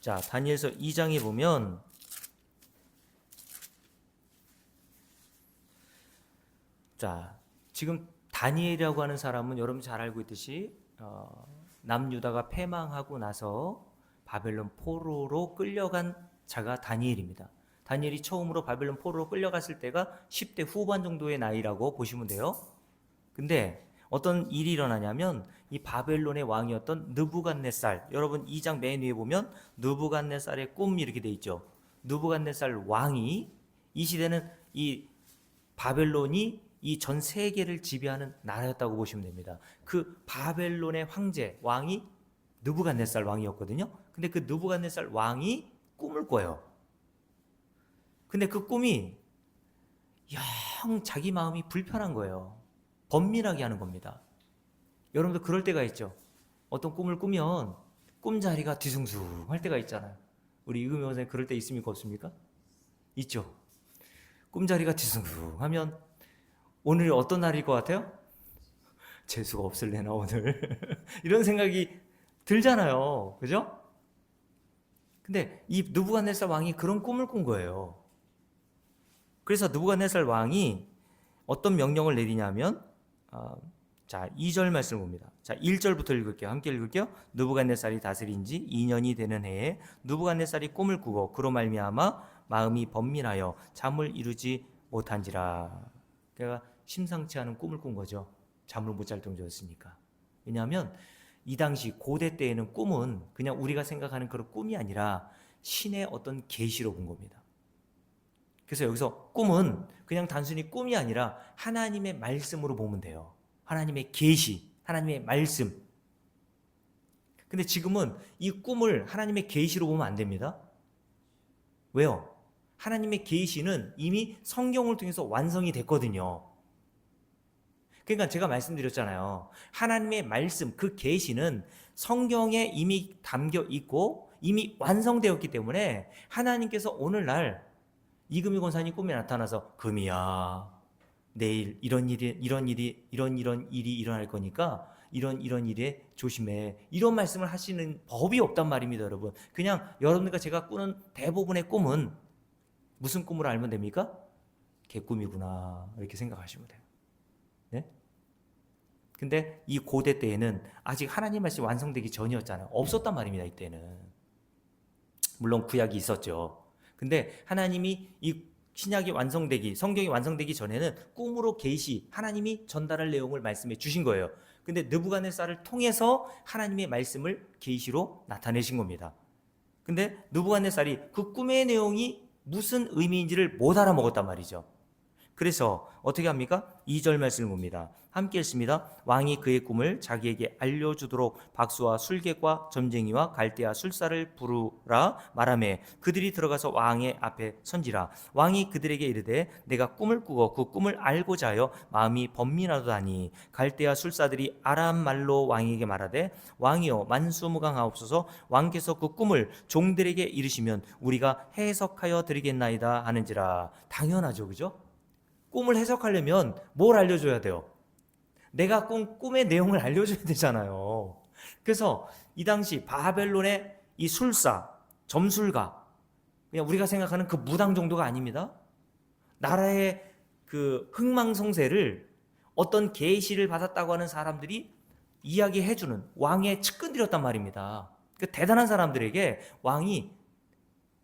자, 다니엘서 2장에 보면 자, 지금 다니엘이라고 하는 사람은 여러분 잘 알고 있듯이 남유다가 패망하고 나서 바벨론 포로로 끌려간 자가 다니엘입니다. 다니엘이 처음으로 바벨론 포로로 끌려갔을 때가 10대 후반 정도의 나이라고 보시면 돼요. 근데 어떤 일이 일어나냐면 이 바벨론의 왕이었던 느부갓네살, 여러분 2장 맨 위에 보면 느부갓네살의 꿈 이렇게 돼 있죠. 느부갓네살 왕이 이 시대는 이 바벨론이 이 전 세계를 지배하는 나라였다고 보시면 됩니다. 그 바벨론의 황제 왕이 느부갓네살 왕이었거든요. 근데 그 느부갓네살 왕이 꿈을 꿔요. 근데 그 꿈이 영 자기 마음이 불편한 거예요. 번민하게 하는 겁니다. 여러분도 그럴 때가 있죠. 어떤 꿈을 꾸면 꿈자리가 뒤숭숭할 때가 있잖아요. 우리 이금희 원사님 그럴 때 있습니까? 없습니까? 있죠. 꿈자리가 뒤숭숭하면 오늘이 어떤 날일 것 같아요? 재수가 없을래나 오늘 이런 생각이 들잖아요. 그죠? 근데 이 느부갓네살 왕이 그런 꿈을 꾼 거예요. 그래서 느부갓네살 왕이 어떤 명령을 내리냐면 자, 2절 말씀을 봅니다. 자, 1절부터 읽을게요. 함께 읽을게요. 느부갓네살이 다스린 지 2년이 되는 해에 느부갓네살이 꿈을 꾸고 그로 말미암아 마음이 번민하여 잠을 이루지 못한지라. 그러니까 심상치 않은 꿈을 꾼 거죠. 잠을 못 잘 정도였으니까. 왜냐하면 이 당시 고대 때에는 꿈은 그냥 우리가 생각하는 그런 꿈이 아니라 신의 어떤 계시로 본 겁니다. 그래서 여기서 꿈은 그냥 단순히 꿈이 아니라 하나님의 말씀으로 보면 돼요. 하나님의 계시, 하나님의 말씀. 근데 지금은 이 꿈을 하나님의 계시로 보면 안 됩니다. 왜요? 하나님의 계시는 이미 성경을 통해서 완성이 됐거든요. 그러니까 제가 말씀드렸잖아요. 하나님의 말씀, 그 계시는 성경에 이미 담겨 있고 이미 완성되었기 때문에 하나님께서 오늘날 이금희 권사님 꿈에 나타나서 금이야, 내일 이런 일이 이런 일이 일어날 거니까 이런 일에 조심해, 이런 말씀을 하시는 법이 없단 말입니다. 여러분, 그냥 여러분들과 제가 꾸는 대부분의 꿈은 무슨 꿈으로 알면 됩니까? 개꿈이구나 이렇게 생각하시면 돼요. 네? 근데 이 고대 때에는 아직 하나님 말씀이 완성되기 전이었잖아요. 없었단 말입니다. 이때는 물론 구약이 있었죠. 근데 하나님이 이 신약이 완성되기, 성경이 완성되기 전에는 꿈으로 계시, 하나님이 전달할 내용을 말씀해 주신 거예요. 근데 느부갓네살을 통해서 하나님의 말씀을 계시로 나타내신 겁니다. 근데 느부갓네살이 그 꿈의 내용이 무슨 의미인지를 못 알아먹었단 말이죠. 그래서 어떻게 합니까? 2절 말씀을 봅니다. 함께 읽습니다. 왕이 그의 꿈을 자기에게 알려주도록 박수와 술객과 점쟁이와 갈대아 술사를 부르라 말하매 그들이 들어가서 왕의 앞에 선지라. 왕이 그들에게 이르되 내가 꿈을 꾸고 그 꿈을 알고자 하여 마음이 번민하도다니. 갈대아 술사들이 아람 말로 왕에게 말하되 왕이여 만수무강하옵소서. 왕께서 그 꿈을 종들에게 이르시면 우리가 해석하여 드리겠나이다 하는지라. 당연하죠, 그죠? 꿈을 해석하려면 뭘 알려줘야 돼요? 내가 꿈의 내용을 알려줘야 되잖아요. 그래서 이 당시 바벨론의 이 술사, 점술가, 그냥 우리가 생각하는 그 무당 정도가 아닙니다. 나라의 그 흥망성쇠를 어떤 계시를 받았다고 하는 사람들이 이야기해주는 왕의 측근들이었단 말입니다. 그 대단한 사람들에게 왕이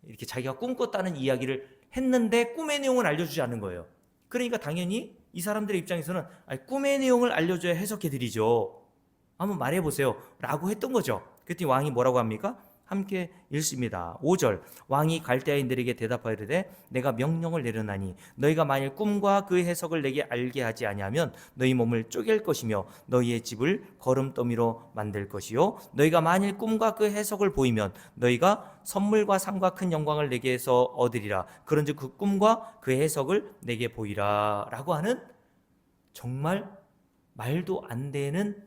이렇게 자기가 꿈꿨다는 이야기를 했는데 꿈의 내용을 알려주지 않는 거예요. 그러니까 당연히 이 사람들의 입장에서는 꿈의 내용을 알려줘야 해석해드리죠. 한번 말해보세요 라고 했던 거죠. 그랬더니 왕이 뭐라고 합니까? 함께 읽습니다. 5절 왕이 갈대아인들에게 대답하이르되 내가 명령을 내려나니 너희가 만일 꿈과 그 해석을 내게 알게 하지 아니하면 너희 몸을 쪼갤 것이며 너희의 집을 거름더미로 만들 것이요 너희가 만일 꿈과 그 해석을 보이면 너희가 선물과 상과 큰 영광을 내게서 얻으리라. 그런즉 그 꿈과 그 해석을 내게 보이라 라고 하는 정말 말도 안 되는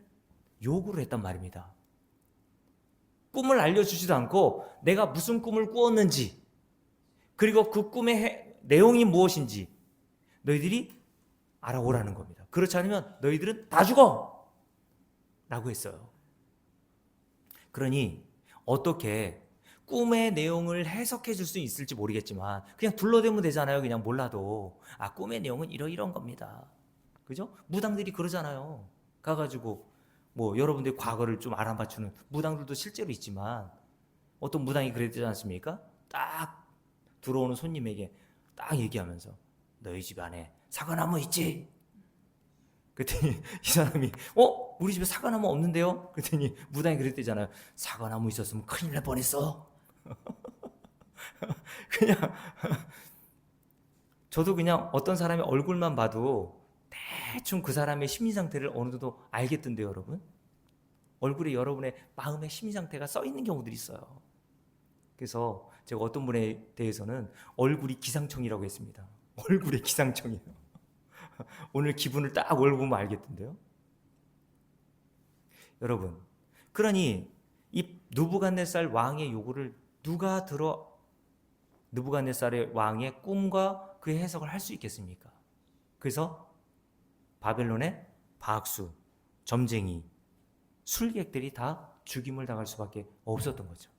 요구를 했단 말입니다. 꿈을 알려주지도 않고 내가 무슨 꿈을 꾸었는지, 그리고 그 꿈의 내용이 무엇인지 너희들이 알아오라는 겁니다. 그렇지 않으면 너희들은 다 죽어! 라고 했어요. 그러니 어떻게 꿈의 내용을 해석해 줄 수 있을지 모르겠지만 그냥 둘러대면 되잖아요. 그냥 몰라도. 아, 꿈의 내용은 이런 겁니다. 그죠? 무당들이 그러잖아요. 가가지고 뭐 여러분들이 과거를 좀 알아맞추는 무당들도 실제로 있지만 어떤 무당이 그랬지 않습니까? 딱 들어오는 손님에게 딱 얘기하면서 너희 집 안에 사과나무 있지? 그랬더니 이 사람이 우리 집에 사과나무 없는데요? 그랬더니 무당이 그랬대잖아요. 사과나무 있었으면 큰일 날 뻔했어. 그냥 저도 그냥 어떤 사람의 얼굴만 봐도 대충 그 사람의 심리 상태를 어느 정도 알겠던데요, 여러분. 얼굴에 여러분의 마음의 심리 상태가 써 있는 경우들이 있어요. 그래서 제가 어떤 분에 대해서는 얼굴이 기상청이라고 했습니다. 얼굴에 기상청이에요. 오늘 기분을 딱 얼굴 보면 알겠던데요. 여러분, 그러니 이 느부갓네살 왕의 요구를 누가 들어 느부갓네살의 왕의 꿈과 그 해석을 할 수 있겠습니까? 그래서 바벨론의 박수, 점쟁이, 술객들이 다 죽임을 당할 수밖에 없었던 거죠.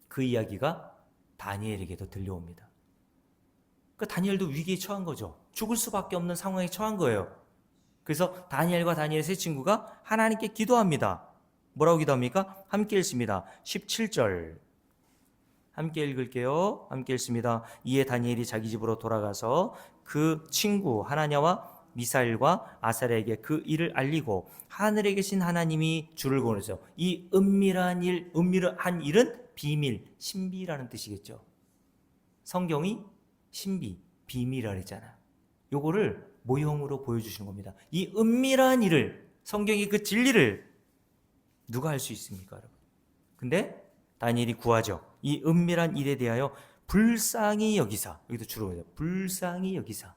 그 이야기가 다니엘에게도 들려옵니다. 그 다니엘도 위기에 처한 거죠. 죽을 수밖에 없는 상황에 처한 거예요. 그래서 다니엘과 다니엘의 세 친구가 하나님께 기도합니다. 뭐라고 기도합니까? 함께 읽습니다. 17절 함께 읽을게요. 함께 읽습니다. 이에 다니엘이 자기 집으로 돌아가서 그 친구 하나냐와 미사일과 아사랴에게 그 일을 알리고 하늘에 계신 하나님이 주를 보내서 이 은밀한 일은 비밀, 신비라는 뜻이겠죠. 성경이 신비, 비밀이라고 했잖아요. 요거를 모형으로 보여주시는 겁니다. 이 은밀한 일을, 성경이 그 진리를 누가 할 수 있습니까, 여러분? 근데 다니엘이 구하죠. 이 은밀한 일에 대하여 불쌍히 여기사, 여기도 주로 해요. 불쌍히 여기사.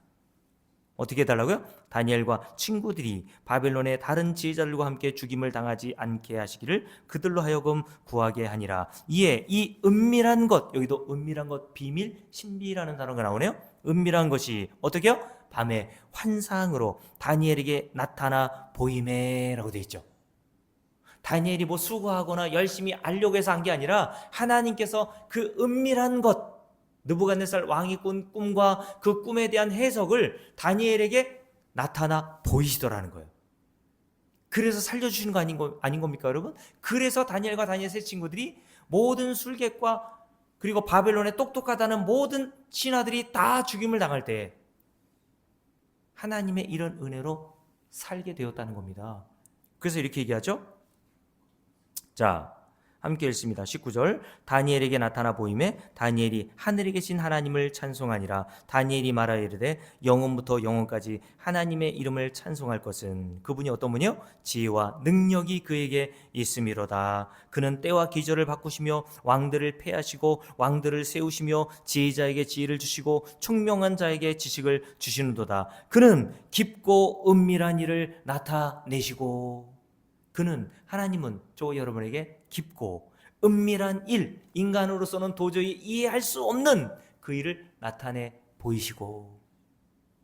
어떻게 해달라고요? 다니엘과 친구들이 바벨론의 다른 지혜자들과 함께 죽임을 당하지 않게 하시기를 그들로 하여금 구하게 하니라. 이에 이 은밀한 것, 여기도 은밀한 것, 비밀, 신비라는 단어가 나오네요. 은밀한 것이 어떻게요? 밤에 환상으로 다니엘에게 나타나 보이매라고 되어 있죠. 다니엘이 뭐 수고하거나 열심히 알려고 해서 한 게 아니라 하나님께서 그 은밀한 것, 느부갓네살 왕이 꾼 꿈과 그 꿈에 대한 해석을 다니엘에게 나타나 보이시더라는 거예요. 그래서 살려주시는 거 아닌 겁니까, 여러분? 그래서 다니엘과 다니엘 세 친구들이 모든 술객과 그리고 바벨론에 똑똑하다는 모든 신하들이 다 죽임을 당할 때 하나님의 이런 은혜로 살게 되었다는 겁니다. 그래서 이렇게 얘기하죠. 자, 함께 읽습니다. 19절 다니엘에게 나타나 보임에 다니엘이 하늘에 계신 하나님을 찬송하니라. 다니엘이 말하여 이르되 영원부터 영원까지 하나님의 이름을 찬송할 것은 그분이 어떤 분이요? 지혜와 능력이 그에게 있음이로다. 그는 때와 기절을 바꾸시며 왕들을 패하시고 왕들을 세우시며 지혜자에게 지혜를 주시고 총명한 자에게 지식을 주시는도다. 그는 깊고 은밀한 일을 나타내시고 그는 하나님은 저 여러분에게 깊고 은밀한 일, 인간으로서는 도저히 이해할 수 없는 그 일을 나타내 보이시고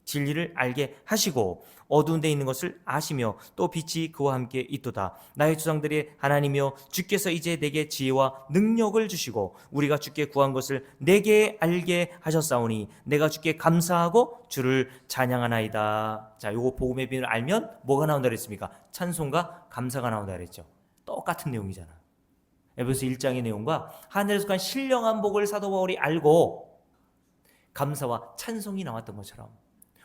진리를 알게 하시고 어두운 데 있는 것을 아시며 또 빛이 그와 함께 있도다. 나의 조상들의 하나님이여 주께서 이제 내게 지혜와 능력을 주시고 우리가 주께 구한 것을 내게 알게 하셨사오니 내가 주께 감사하고 주를 찬양하나이다. 자, 요거 복음의 비밀을 알면 뭐가 나온다 그랬습니까? 찬송과 감사가 나온다 그랬죠. 똑같은 내용이잖아. 에베소 1장의 내용과 하늘에서 간 신령한 복을 사도 바울이 알고 감사와 찬송이 나왔던 것처럼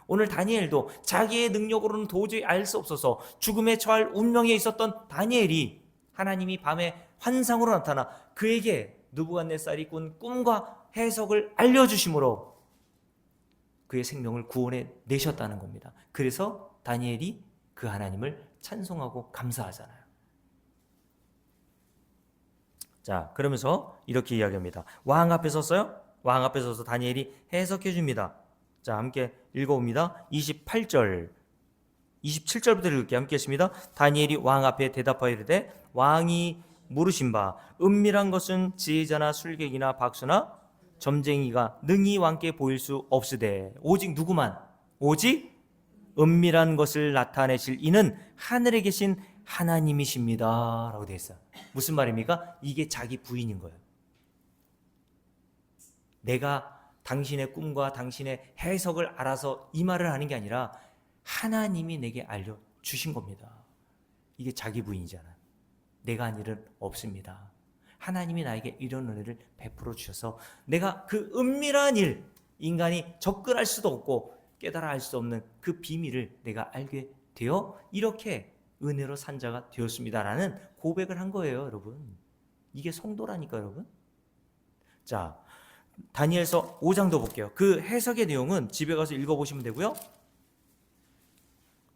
오늘 다니엘도 자기의 능력으로는 도저히 알 수 없어서 죽음에 처할 운명에 있었던 다니엘이 하나님이 밤에 환상으로 나타나 그에게 느부갓네살이 꾼 꿈과 해석을 알려주심으로 그의 생명을 구원해 내셨다는 겁니다. 그래서 다니엘이 그 하나님을 찬송하고 감사하잖아요. 자, 그러면서 이렇게 이야기합니다. 왕 앞에 섰어요? 왕 앞에 서서 다니엘이 해석해 줍니다. 자, 함께 읽어봅니다. 28절 27절부터 읽을게요. 함께 했습니다. 다니엘이 왕 앞에 대답하여 이르되 왕이 물으신 바 은밀한 것은 지혜자나 술객이나 박수나 점쟁이가 능히 왕께 보일 수 없으되 오직 누구만 오직 은밀한 것을 나타내실 이는 하늘에 계신 하나님이십니다 라고 되어 있어요. 무슨 말입니까? 이게 자기 부인인 거예요. 내가 당신의 꿈과 당신의 해석을 알아서 이 말을 하는 게 아니라 하나님이 내게 알려주신 겁니다. 이게 자기 부인이잖아요. 내가 한 일은 없습니다. 하나님이 나에게 이런 은혜를 베풀어 주셔서 내가 그 은밀한 일, 인간이 접근할 수도 없고 깨달아 알 수 없는 그 비밀을 내가 알게 되어 이렇게 은혜로 산 자가 되었습니다라는 고백을 한 거예요, 여러분. 이게 성도라니까, 여러분. 자, 다니엘서 5장도 볼게요. 그 해석의 내용은 집에 가서 읽어보시면 되고요.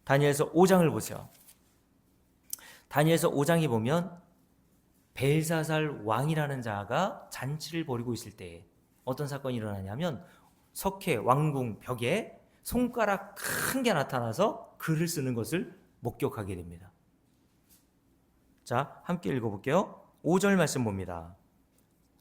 다니엘서 5장을 보세요. 다니엘서 5장에 보면 벨사살 왕이라는 자가 잔치를 벌이고 있을 때 어떤 사건이 일어나냐면 석회 왕궁 벽에 손가락 큰 게 나타나서 글을 쓰는 것을 목격하게 됩니다. 자, 함께 읽어볼게요. 5절 말씀 봅니다.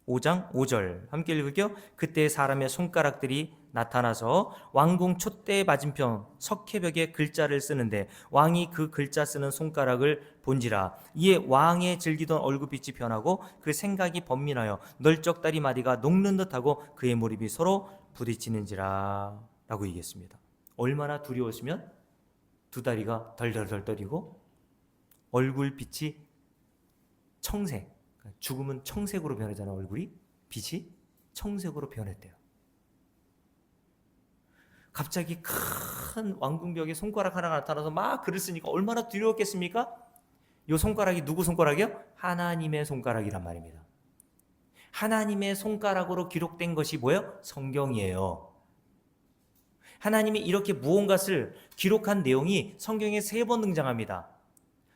5장 5절 함께 읽을게요. 그때 사람의 손가락들이 나타나서 왕궁 촛대 맞은편 석회벽에 글자를 쓰는데 왕이 그 글자 쓰는 손가락을 본지라 이에 왕의 즐기던 얼굴빛이 변하고 그 생각이 번민하여 널쩍다리 마디가 녹는 듯하고 그의 무릎이 서로 부딪히는지라 라고 얘기했습니다. 얼마나 두려웠으면 두 다리가 덜덜덜 떨리고 얼굴빛이 청색, 죽음은 청색으로 변하잖아. 얼굴이 빛이 청색으로 변했대요. 갑자기 큰 왕궁벽에 손가락 하나가 나타나서 막 글을 쓰니까 얼마나 두려웠겠습니까? 이 손가락이 누구 손가락이요? 하나님의 손가락이란 말입니다. 하나님의 손가락으로 기록된 것이 뭐예요? 성경이에요. 하나님이 이렇게 무언가를 기록한 내용이 성경에 3번 등장합니다.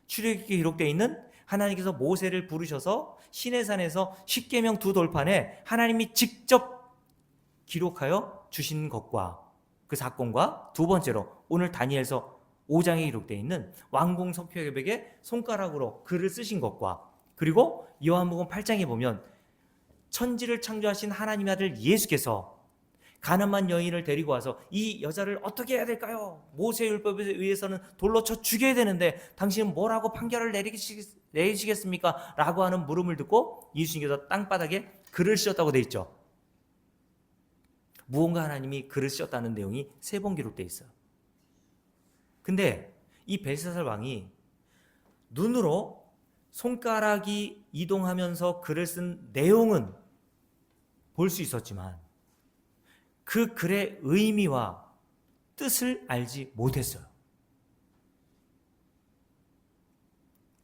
출애굽기에 기록되어 있는 하나님께서 모세를 부르셔서 시내산에서 십계명 2돌판에 하나님이 직접 기록하여 주신 것과 그 사건과 두 번째로 오늘 다니엘서 5장에 기록되어 있는 왕궁 석회벽에 손가락으로 글을 쓰신 것과 그리고 요한복음 8장에 보면 천지를 창조하신 하나님의 아들 예수께서 가늠한 여인을 데리고 와서 이 여자를 어떻게 해야 될까요? 모세의 율법에 의해서는 돌로 쳐 죽여야 되는데 당신은 뭐라고 판결을 내리시겠습니까? 라고 하는 물음을 듣고 예수님께서 땅바닥에 글을 쓰셨다고 되어 있죠. 무언가 하나님이 글을 쓰셨다는 내용이 3번 기록되어 있어요. 근데 이 벨사살 왕이 눈으로 손가락이 이동하면서 글을 쓴 내용은 볼 수 있었지만 그 글의 의미와 뜻을 알지 못했어요.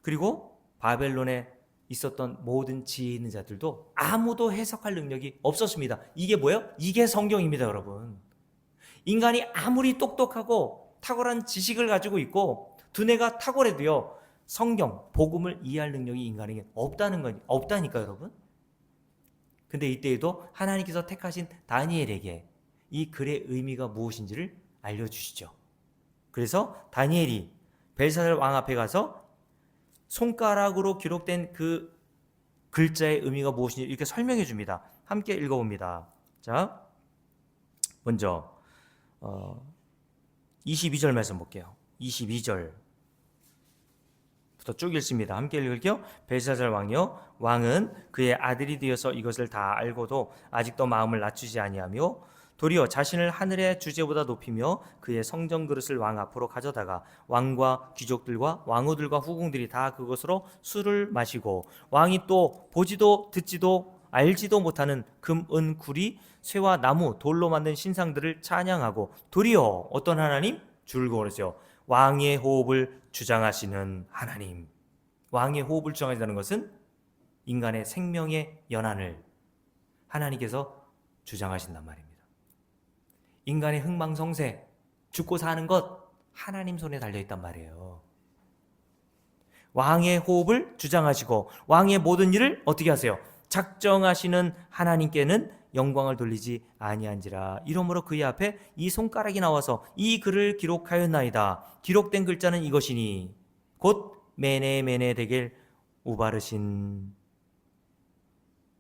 그리고 바벨론에 있었던 모든 지혜 있는 자들도 아무도 해석할 능력이 없었습니다. 이게 뭐예요? 이게 성경입니다, 여러분. 인간이 아무리 똑똑하고 탁월한 지식을 가지고 있고 두뇌가 탁월해도요, 성경, 복음을 이해할 능력이 인간에게 없다니까, 여러분. 근데 이때에도 하나님께서 택하신 다니엘에게 이 글의 의미가 무엇인지를 알려주시죠. 그래서 다니엘이 벨사살 왕 앞에 가서 손가락으로 기록된 그 글자의 의미가 무엇인지 이렇게 설명해 줍니다. 함께 읽어봅니다. 자, 먼저 22절 말씀 볼게요. 22절부터 쭉 읽습니다. 함께 읽을게요. 벨사살 왕이요, 왕은 그의 아들이 되어서 이것을 다 알고도 아직도 마음을 낮추지 아니하며 도리어 자신을 하늘의 주제보다 높이며 그의 성전 그릇을 왕 앞으로 가져다가 왕과 귀족들과 왕후들과 후궁들이 다 그것으로 술을 마시고 왕이 또 보지도 듣지도 알지도 못하는 금, 은, 구리, 쇠와 나무, 돌로 만든 신상들을 찬양하고 도리어 어떤 하나님? 줄고 그러죠. 왕의 호흡을 주장하시는 하나님. 왕의 호흡을 주장하신다는 것은 인간의 생명의 연한을 하나님께서 주장하신단 말입니다. 인간의 흥망성쇠, 죽고 사는 것 하나님 손에 달려있단 말이에요. 왕의 호흡을 주장하시고 왕의 모든 일을 어떻게 하세요? 작정하시는 하나님께는 영광을 돌리지 아니한지라. 이러므로 그의 앞에 이 손가락이 나와서 이 글을 기록하였나이다. 기록된 글자는 이것이니 곧 메네 데겔 우바르신.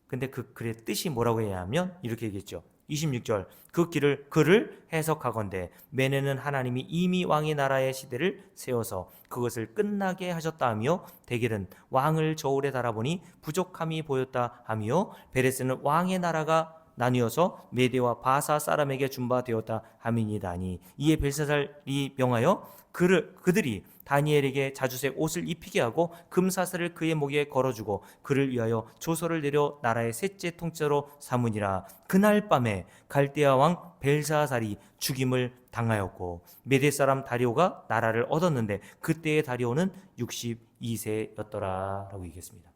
근데 그 글의 뜻이 뭐라고 해야 하면 이렇게 얘기했죠. 26절 그 글을 해석하건대 메네는 하나님이 이미 왕의 나라의 시대를 세워서 그것을 끝나게 하셨다 하며 데겔은 왕을 저울에 달아보니 부족함이 보였다 하며 베레스는 왕의 나라가 나뉘어서 메대와 바사 사람에게 준바되었다 함이니다니. 이에 벨사살이 명하여 그들이 다니엘에게 자주색 옷을 입히게 하고 금사슬을 그의 목에 걸어주고 그를 위하여 조서를 내려 나라의 셋째 통째로 삼으니라. 그날 밤에 갈대아 왕 벨사살이 죽임을 당하였고 메대 사람 다리오가 나라를 얻었는데 그때의 다리오는 62세였더라 라고 얘기했습니다.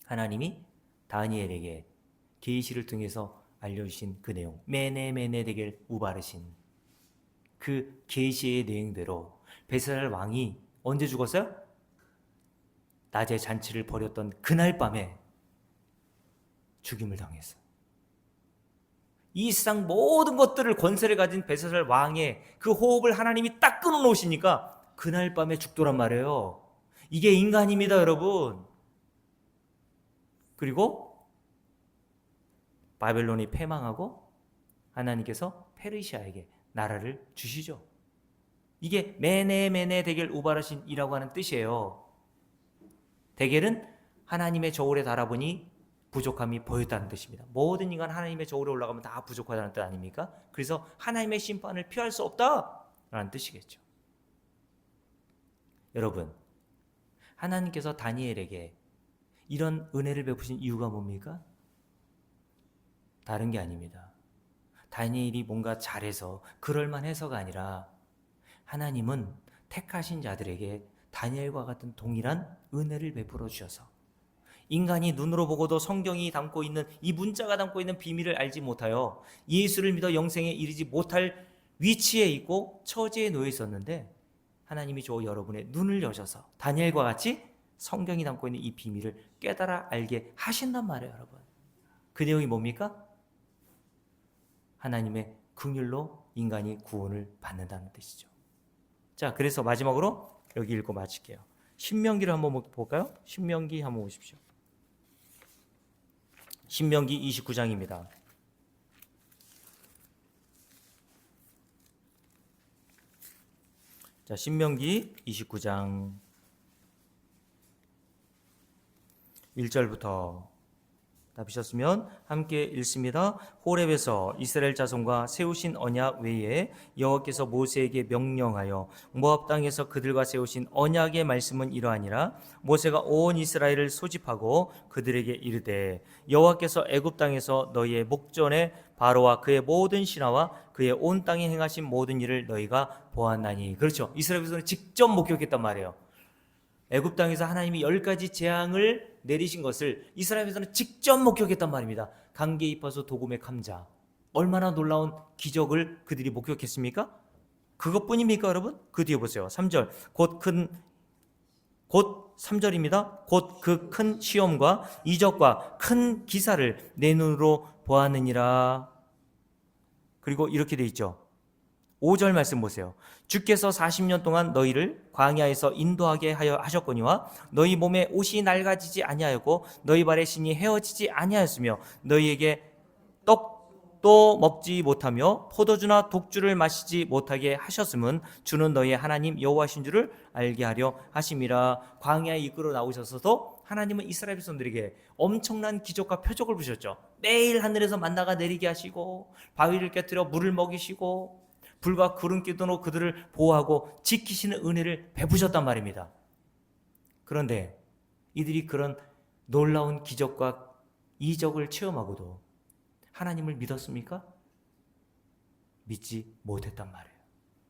하나님이 다니엘에게 계시를 통해서 알려주신 그 내용, 메네 데겔 우바르신, 그 계시의 내용대로 벨사살 왕이 언제 죽었어요? 낮에 잔치를 벌였던 그날 밤에 죽임을 당했어요. 이 세상 모든 것들을 권세를 가진 벨사살 왕의 그 호흡을 하나님이 딱 끊어놓으시니까 그날 밤에 죽더란 말이에요. 이게 인간입니다, 여러분. 그리고 바벨론이 패망하고 하나님께서 페르시아에게 나라를 주시죠. 이게 메네 데겔 우바르신이라고 하는 뜻이에요. 데겔은 하나님의 저울에 달아보니 부족함이 보였다는 뜻입니다. 모든 인간 하나님의 저울에 올라가면 다 부족하다는 뜻 아닙니까? 그래서 하나님의 심판을 피할 수 없다라는 뜻이겠죠. 여러분, 하나님께서 다니엘에게 이런 은혜를 베푸신 이유가 뭡니까? 다른 게 아닙니다. 다니엘이 뭔가 잘해서 그럴만해서가 아니라 하나님은 택하신 자들에게 다니엘과 같은 동일한 은혜를 베풀어 주셔서 인간이 눈으로 보고도 성경이 담고 있는 이 문자가 담고 있는 비밀을 알지 못하여 예수를 믿어 영생에 이르지 못할 위치에 있고 처지에 놓여 있었는데 하나님이 저 여러분의 눈을 여셔서 다니엘과 같이 성경이 담고 있는 이 비밀을 깨달아 알게 하신단 말이에요, 여러분. 그 내용이 뭡니까? 하나님의 긍휼로 인간이 구원을 받는다는 뜻이죠. 자, 그래서 마지막으로 여기 읽고 마칠게요. 신명기를 한번 볼까요? 신명기 한번 보십시오. 신명기 29장입니다. 자, 신명기 29장 1절부터 다 보셨으면 함께 읽습니다. 호렙에서 이스라엘 자손과 세우신 언약 외에 여호와께서 모세에게 명령하여 모압 땅에서 그들과 세우신 언약의 말씀은 이러하니라. 모세가 온 이스라엘을 소집하고 그들에게 이르되 여호와께서 애굽 땅에서 너희의 목전에 바로와 그의 모든 신하와 그의 온 땅에 행하신 모든 일을 너희가 보았나니. 그렇죠. 이스라엘 백성을 직접 목격했단 말이에요. 애굽 땅에서 하나님이 10가지 재앙을 내리신 것을 이스라엘에서는 직접 목격했단 말입니다. 감기에 입어서 도금의 감자. 얼마나 놀라운 기적을 그들이 목격했습니까? 그것뿐입니까, 여러분? 그 뒤에 보세요. 3절. 곧 3절입니다. 곧 그 큰 시험과 이적과 큰 기사를 내 눈으로 보았느니라. 그리고 이렇게 돼 있죠. 5절 말씀 보세요. 주께서 40년 동안 너희를 광야에서 인도하게 하여 하셨거니와 너희 몸에 옷이 낡아지지 아니하였고 너희 발에 신이 헤어지지 아니하였으며 너희에게 떡도 먹지 못하며 포도주나 독주를 마시지 못하게 하셨음은 주는 너희의 하나님 여호와신 줄을 알게 하려 하심이라. 광야에 이끌어 나오셔서도 하나님은 이스라엘 백성들에게 엄청난 기적과 표적을 부셨죠. 매일 하늘에서 만나가 내리게 하시고 바위를 깨뜨려 물을 먹이시고 불과 구름 기둥으로 그들을 보호하고 지키시는 은혜를 베푸셨단 말입니다. 그런데 이들이 그런 놀라운 기적과 이적을 체험하고도 하나님을 믿었습니까? 믿지 못했단 말이에요.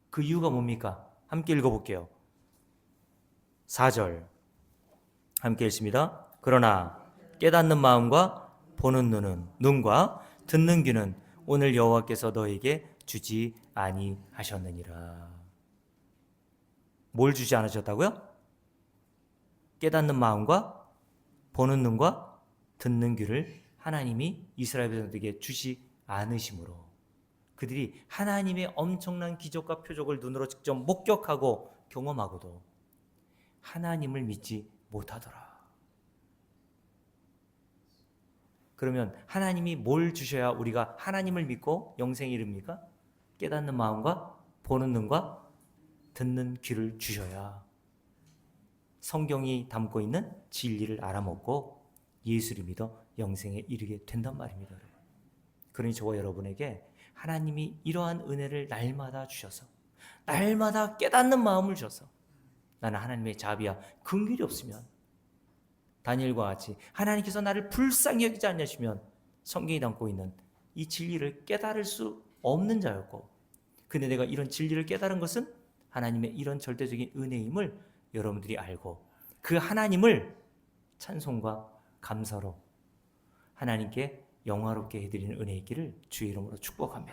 그 이유가 뭡니까? 함께 읽어볼게요. 4절 함께 읽습니다. 그러나 깨닫는 마음과 보는 눈과 듣는 귀는 오늘 여호와께서 너에게 주지 아니하셨느니라. 뭘 주지 않으셨다고요? 깨닫는 마음과 보는 눈과 듣는 귀를 하나님이 이스라엘 백성들에게 주시 않으심으로 그들이 하나님의 엄청난 기적과 표적을 눈으로 직접 목격하고 경험하고도 하나님을 믿지 못하더라. 그러면 하나님이 뭘 주셔야 우리가 하나님을 믿고 영생에 이릅니까? 깨닫는 마음과 보는 눈과 듣는 귀를 주셔야 성경이 담고 있는 진리를 알아먹고 예수를 믿어 영생에 이르게 된단 말입니다. 여러분. 그러니 저와 여러분에게 하나님이 이러한 은혜를 날마다 주셔서 날마다 깨닫는 마음을 주셔서 나는 하나님의 자비와 긍휼이 없으면 다니엘과 같이 하나님께서 나를 불쌍히 여기지 않으시면 성경이 담고 있는 이 진리를 깨달을 수 없는 자였고, 근데 내가 이런 진리를 깨달은 것은 하나님의 이런 절대적인 은혜임을 여러분들이 알고 그 하나님을 찬송과 감사로 하나님께 영화롭게 해드리는 은혜 있기를 주의 이름으로 축복합니다.